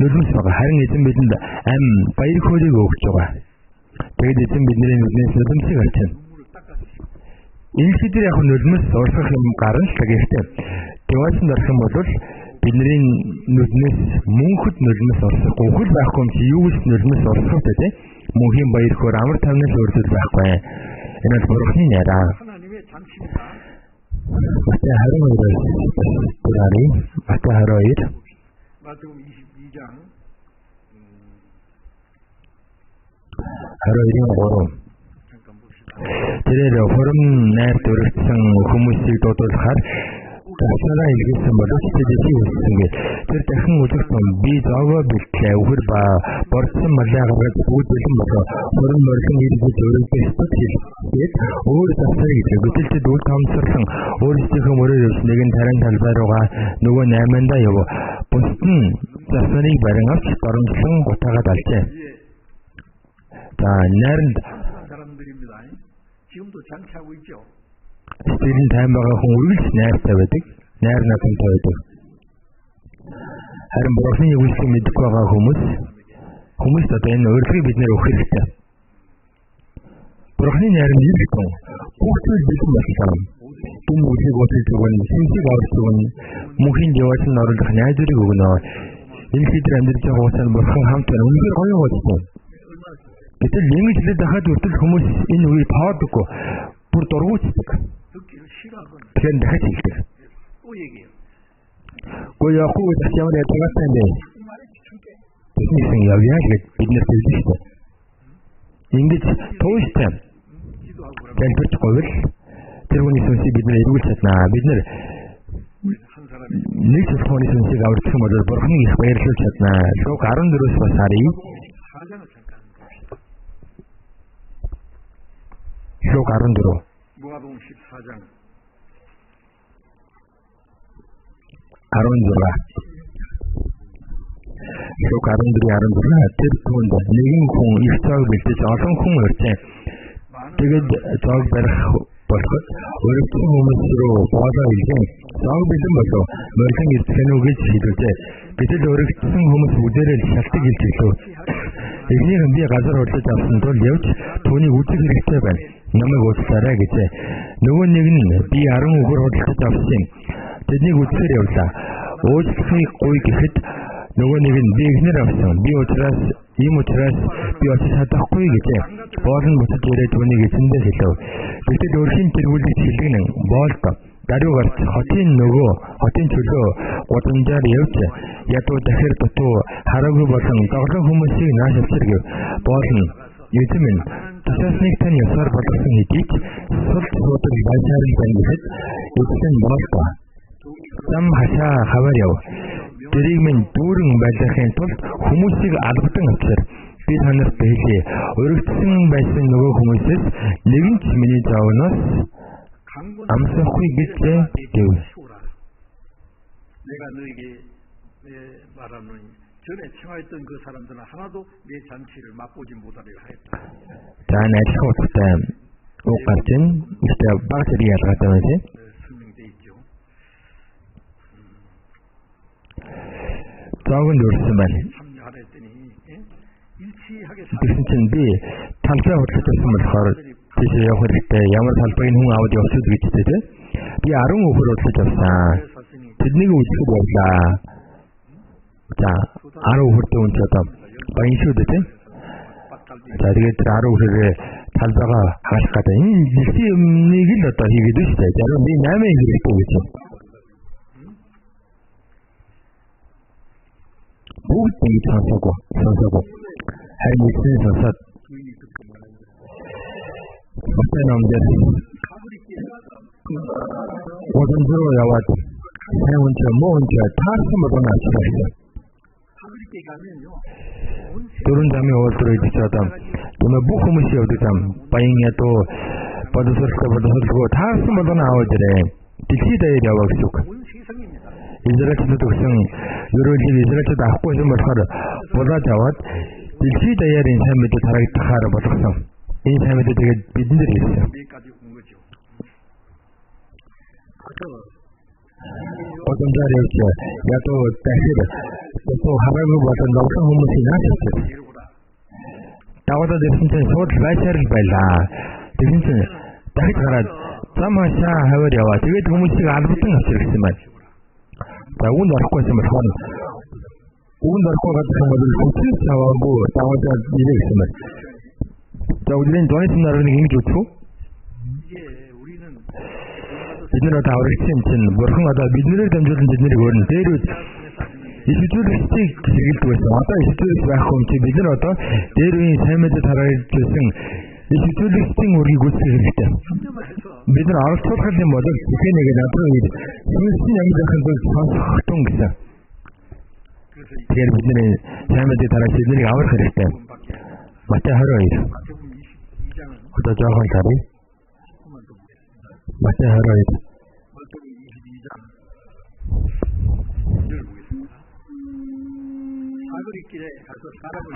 нулимс байгаа. Харин эзэн бидэнд ам баяр хөөргийг өгч байгаа. Тэгээд эзэн бидний нүднээс нулимсыг арчна. Энэ хэдэр яг нулимс урсгах юм гарна л гэхдээ Тэгвсэн дөрсөн бол бидний нүднээс мөнхөд нулимс орсохгүй хөл байхгүй юм чи юу гэж нулимс орсохтой тийм мөнхийн баяр хөөр амар тавнаас өөрчлөлт байхгүй. Энэ бол Бурхны найраа. Бата 22 마태복음 22장 22-3 잠깐 봅시다. тэрээр хором найр дөрвсөн хүмүүсийг дуудуулахаар тасараа илгээсэн боловч тэдний үсэнгээ тэр дахин үзэгдэн би зоогоо бэлтлээ өвөр ба борцсон малаа гаргаж үүдэлэн болоо хором морин иргэж өөрөөсөө сэтгэл өөр тасарыг гэтэл дүүл таамсарлан өөрсдийнхөө мөрөөр нэг нь тарин талбай руугаа нөгөө 8-андаа яв бусд нь тасарыг барин авч доромжлон гутаагаад алжээ. 자, найранд 사람들입니다. 지금도 장치하고 있죠. 스틸은 다양한 үргэлж найртай байдаг. Найр натантай байдаг. Харин бурхны үгсийг мэдгүй байгаа хүмүүс одоо энэ өөрлөгөө бид нэр өгөх хэрэгтэй. Бурхны найр нь юу гэх вэ? Хүүхдүүд бидэн болсон. Түн үгийг өтөж өгөн, шинжийг авч өгөн, мөнхийн яваасан оруулах найдварыг өгнө. Энэ хэдэр амьдарч байгаа хугацаанд бурхан хамт үнээр гоё болсон. Гэтэл ингэж л дахад үртэл хүмүүс энэ үгийг тоодоггүй. Бүр дургуутдаг. Тэгэхээр дахиж хэлдэг. Гоо яахгүй гэж ямар ядгатай юм бэ? Тэснийхэн явъя гэж бид нэр хэлдэг шүү дээ. Ингэж тууштай. Тэлбэрч говьл тэр хүний сүнсийг бид нэр эргүүлж чаднаа. Бид нэр нэг тохиолын сүнсийг аврагдсан бол бурхны их баярлуулж чаднаа. Шуг 14-өөс бас харъя. Шуг 14. 누가복음 14장 16. Шуг 14 тэр түнд нэгэн хүн их цог бэлдэж олон хүн өрчээ. Тэгэд цог барих болоход өөрөөр хүмүүс рүү боолоо илгэн цог бэлэн болов мөргөн ирсэн үү гэж хэлжээ. Гэтэл өөрөгдсөн хүмүүс үдээрээ шалтгаан хэлж ирлээ. Эхнийх нь би газар урдж авсан тул явж түүнийг үзэх хэрэгтэй байна. Намайг уучлаарай гэжээ. Нөгөө нэг нь би 10 үгээр худалдаж авсан. Тэднийг үзэхээр явлаа. Уучлахыг гуй гэхэд нөгөө нэг нь би эхнэр авсан. Би учраас би очиж чадахгүй гэжээ. Боол нь буцаж ирээд түүнийг эзэндээ хэлв. Гэтэл өөрхийн тэргүүлэгч хэлгэнэн боолт даруй гарч хотын чөлөө гудамжаар явж ядуу дахир дутуу хараагүй болон доглон хүмүүсийг нааш авчиргэв. Боол нь эзэм нь тусаасныг тань ясаар болгосон хэдий ч султ суудаг байшаар байна гэхэд эзэн боолт зам хашаа хавар яв. Тэрийг минь дүүрэн байлгахын тулд хүмүүсийг албадан авчир. Би танарт хэлье. Өргөцсөн байсан нөгөө хүмүүсээс нэг нь ч миний зовноос амсахгүй гэж гэв. 내가 너에게 말하노니 전에 청하였던 그 사람들은 하나도 내 잔치를 맛보지 못하리라 하였다. За найдах утгатай үг гарч ин ихтэй баг зэрэг ялгаатай байна. 설명돼 있죠. Зоогонд өрсөн байна. 참여하라 했더니 일치하게 Тэгсэн чинь би талбай хөдлөсөн болохоор тийш явах хэрэгтэй. Ямар талбайг хүн аваад явчихд гэдэгтэй тийм. Би 10 өдөр хөдлөж авсан. Тэднийг үзэх байлаа. За 10 өдөртөө үнч одоо баян шүү дээ тийм. За тэгээд 10 өдрөө талбайгаа хаалах гэдэг энэ дэлхийн юмныг л одоо хийгээд байна шүү дээ. За би 8 хэрэгтэй гэж байна. Бүгд нэг сонсоогүй. Харин эцсийн сонсоод Батэн намдэр гудамжруу яваад сайн мөн таарсан болгоно ачаалаа. Дөрөн замын уулзруу идэж одоо бүх хүмүүс явдаг зам баян ядуу бодосолгүй таарсан болгоно аваад ирээ. Дэлхийд даяар яваа гэж үг. Израильчууд өгсөн ерөөлийг израильчууд авахгүйсэн болохоор булаад яваад дэлхийд даяар энэ сайн мэдээ харагдахаар болгосон. Энэ сайн мэдээ тэгээд бидэн дээр ирсэн. Гудамжаар явж ядуу дахир хараагүй болон новхон хүмүүсийн нааштай. Даваад ирсэн чинь сууд байшаар л байлаа. Тэгсэн чинь дахиж гараад зам хашаа хавар яваа. Тэгээд хүмүүсийг албадан авчирсан байна. За үүнд орохгүйсэн болохоор үүнд орохгүй гадсан бол хүчтэй цаваагүй даваад ирээ гэсэн байна. За 우리는 도네스는 나라는 ингэж үзэх үү? Бид нар одоо аврагдсан чинь бурхан одоо биднэрээр дамжуулан биднийг өөрн дээр Исвэлжүүлэгчдийг хэрэгэлдэг байсан. Одоо исвэлжүүлэгч байхгүй юм чи бид нар одоо дээр үеийн сайн мэдээ тарааж байсан исвэлжүүлэгчдийн үргийг үүсгэх хэрэгтэй. Бид нар оролцуулах юм бол бүхэн нэг надруу сүнсний амьдахын тулд сонсох тун гэсэн. Тэгэхээр бидний сайн мэдээ тарааж биднийг аврах хэрэгтэй. Матай 22. Одоо жоохон тарай. Матай 22.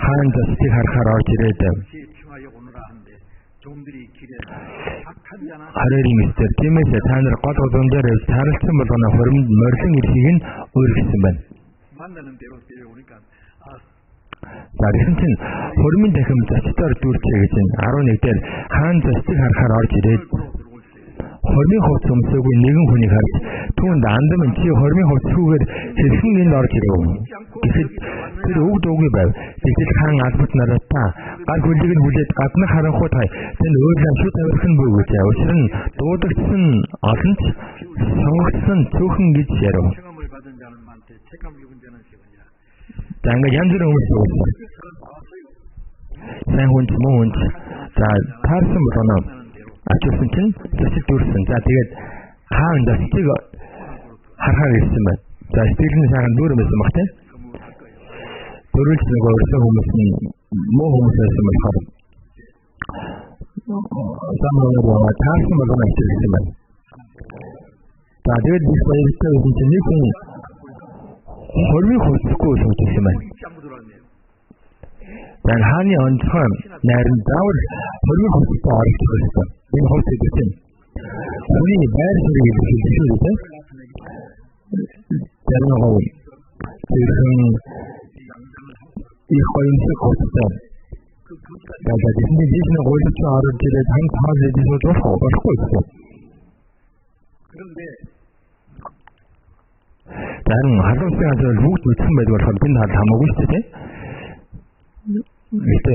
하나님 자식 harахаар орж ирээд 하늘이 мистер тиймээс та нар гол улаан дээр тааралцсан болгоно хуримд морилон ирэхийг нь өөрчлөсөн байна. За гэсэн чинь хуримын дахин зочдоор дүүрчээ гэж 11 дээр хаан зочдыг харахаар орж ирээд хормын хувц өмсөөгүй нэгэн хүнийг харж түүнд андам чи хормын хувцгүйгээр хэрхэн энд орж ирэв. Гэхэд тэр өвд өвгүй байв. Тэгтэл хаан албат нараа та гар хөлийг нь хүлээд гаднах харанхуй тай тэнд өөрийн шүт тавирхан буй гэж учир нь дуудагдсан олонч сонгогдсон цөөхөн гэж ярив. За ингээд янз бүрийн хүмүүс байна. Сайн хүнч муу хүнч за таарсан болгоно. Ачуулсан чинь зочид дүүрсэн. За тэгээд хаан зочдыг харахаар ирсэн байна. За сэтгэлийн сайхан дүүрэн байсан баг тийм. Дөрвөлж нэг өрсөн хүмүүс нь муу хүмүүс байсан болохоор самбараа таарсан болгоно ирсэн байна. За тэгээд би баяртай байсан чинь нэг хүн хормыг хувцсахгүй сууж байна. Dan хааны онцгой найран заавал хормыг хувцсахгүй орох хэрэгтэй. Энэ хувц гэдэг. Хүний байр суурийг илэрхийлдэг. Тэрнээ тэрхэн их хоёрын хувцтай. Тэгээд энэ дэсний гойлч орж ирээд хан таал дэсний болохгүй. Dan халуусан ажил бүгд үтсэн байдаг болохоор энэ хал хамаагүй шүү дээ. Гэтэ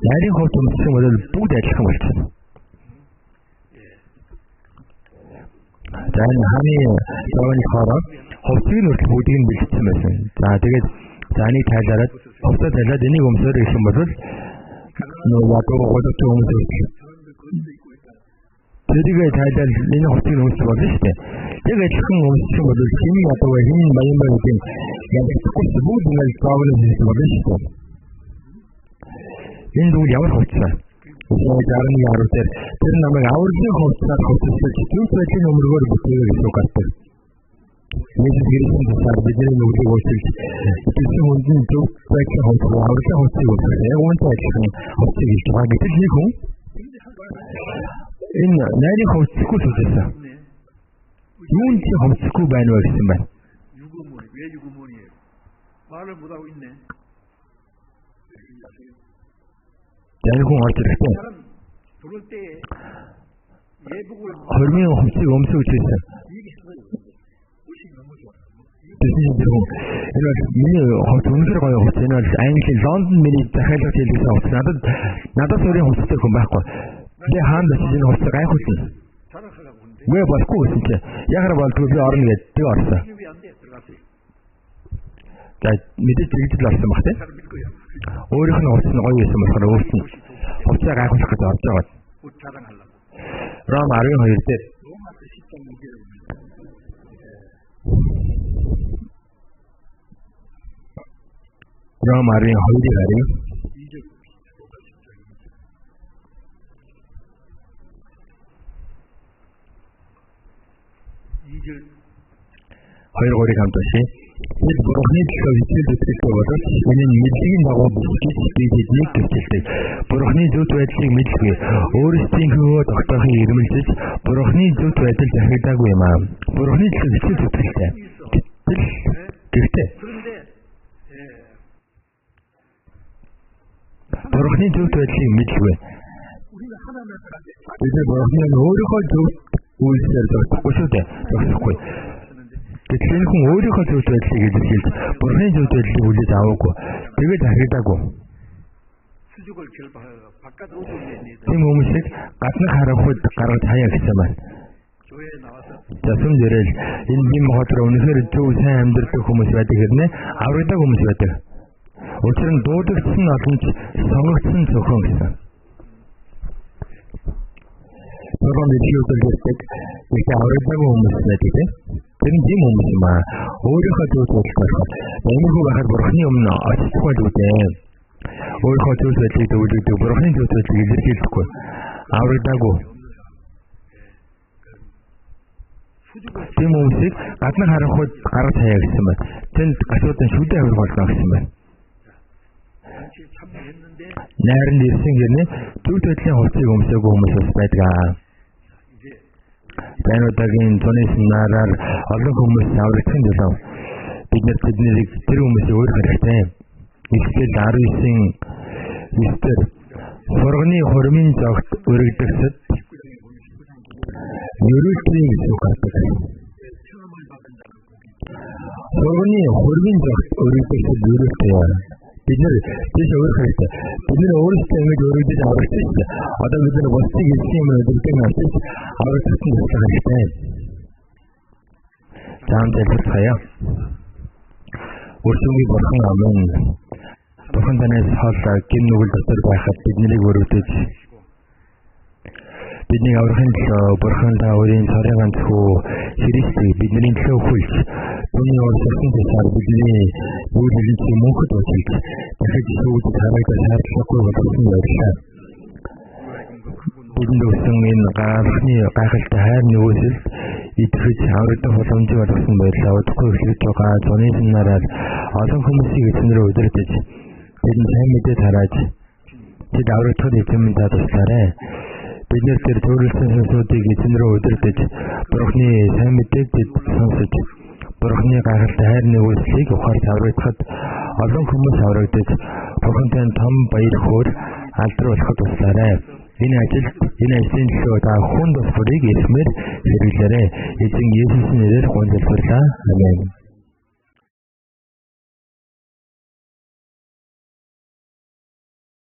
нарийн хувц өмссөн бол бүгд адилхан болчихно. Dan хааны зооны хороо хувцыг нь хүртэл бүгдийг нь бэлдсэн байсан. За тэгээд зааныг тайлаад хувцаа тайлаад энийг өмсөөр гэх юм бол нөгөө wadуу өмсөв. Тэрийг тайлаад энэ хувцыг өмсөх болно шүү дээ. Яг адилхан өмсөх юм бол хин ядуу хин баян баян ядахгүй бүгд ингэ зоогоос хийсэн болно шүү дээ. Энэ зүйл ямар хувцас вэ? Зарны яруу дээр тэр намайг авралын хувцасаар хувцаслаж түүх байдлын өмөргөөр бүтээгээ гэж угаалдаг. Месеж гэрсэн тусаар бидний нүглийг өөрчилж итгэсэн хүндэн түүх байдлын хувцас авралын хувцсыг өөрчилж яг үүнтэй адилхан хувцсыг хийж байгаа гэдэг нэг хүн энэ найрын хувцсгүй зүйлсэн. Юун чи хувцсгүй байна вэ гэсэн байна. Яг хүн орж ирэхдээ хормын хувцсыг өмсөж байсан. Энэ бол миний хувц үнэхээр гоё хувц. Энэ бол Английн Лондон миний захиалгад хэлсэн хувц. Надад өөрийн хувцтай хүн байхгүй. Би хаан дэс энэ хувцыг гайхуулсан. Гээ болохгүй гэсэн чи ягаар болдгоо би орно гэдэг орсон. За мэдээж тэгдэл орсон баг тийм. Өөрийнх нь хувцс нь гоё байсан болохоор өөртөө хувцаа гайхуулах гэж орж байгаа. Ром 12 дээр Ром 12-ийг харъя. Хоёр гурыг хамт уншия. Бид Бурхны төлөө хичээл зүтгэлтэй боловч энэ нь мэдлэгийн дагуу бүсгүйч би тэднийг төвчлээ. Бурхны зөв байдлыг мэдгүй. Өөрсдийнхөө тогтоохыг ирмэлзэж Бурхны зөв байдал захирдаагүй юм аа. Бурхны төлөө хичээл зүтгэлтэй. Тэгтээ Бурхны зөв байдлыг мэдгүй. Бид Бурхны өөрийнхөө зөв үйлсээр зогсохгүй шүү дээ. Зогсохгүй. Тэгэхээр хүн өөрийнхөө зөв байдлыг илэрхийлж Бурхны зөв байдлыг хүлээж аваагүй. Тэгээд харагдаагүй. Тийм хүмүүсийг гаднах харанхуйд гаргаж хаяа гэсэн байна. 교회에 나와서 자, 순절을 인민 모하트로 오늘을 좋은 사람들도 고무시 받게 했네. 아우르다 고무시 받게. 오늘은 도덕 쓴 어떤 성을 쓴 조건 있어. 그런데 비교될 때 이렇게 아우르다 고무시 받게 돼. 근데 몸이지만 오히려 가지고 좋을 거야. 너무 가서 버릇이 없나 아시고 돼. 오히려 가지고 좋을 때 우리도 버릇이 좋을 때 이렇게 듣고 아우르다고 тийм хүмүүсийг гадна харахад гарах цаяа гэсэн байна. Тэнд асуудал шүдэ авир болно гэсэн байна. Найранд ирсэн гэнэ төв төдлийн хувцсыг өмсөөгүй хүмүүс бас байдаг. Энэ удаагийн тооны синараар олон хүмүүс аврагдсан жолоо бид нар тэднийг тэр хүмүүсийг өөр хэрэгтэй. Эсвэл 19-ийн эстер сурганы хормын зогт өргөдөгсөд Юридийн зүгтдэг. Сурганы хөргийн зогт өргөдөгсөд юридтэй. Бид нар тийш өөр хэрэгтэй. Бид нар өөрсдөө ингэж өргөдөж авчихсан. Одоо бид нар бусдыг хэлсэн юм өдөртөө авчих авчихсан хэрэгтэй. Заамдэлцгаяа. Өрсөгийн бурхан амин. Бурхан танаас хаалаа гин нүгэл дотор байхад биднийг өргөдөж бидний аврахын төлөө бурхан дааврын царай ганцхүү Христийг бидний төлөө хүлж түүний урьдчилсан цаар бидний үйлдэлийн мөнхөд очиж дахиж сүйд харагдаж шаардлагагүй болсон байлаа. Бидний өсөн энэ гайхалтай гайхалтай хайрны үйлсэл итгэж аврагдах боломжтой болсон байлаа. Удахгүй эхлэж байгаа зуны синараар олон хүмүүсийг эзнэрээ удирдах бидний сайн мэдээ тарааж тэд аврагдахад эзэмэн таатуулаарай. Бид нэр тэр төрөлсөн сүнсүүдийг эзэн рүү удирдах Бурхны сайн мэдээг бид сонсож Бурхны гайхалтай хайрны үйлслийг ухаарч аврагдахад олон хүмүүс аврагдаж Бурхантай том баяр хөөр алдаруулахад туслаарай. Энэ ажлын төлөө та хүнд бас бүрийг эсмээр хэрэглээрэй. Эзэн Есүсийн нэрээр гуйж залбирлаа. Амен.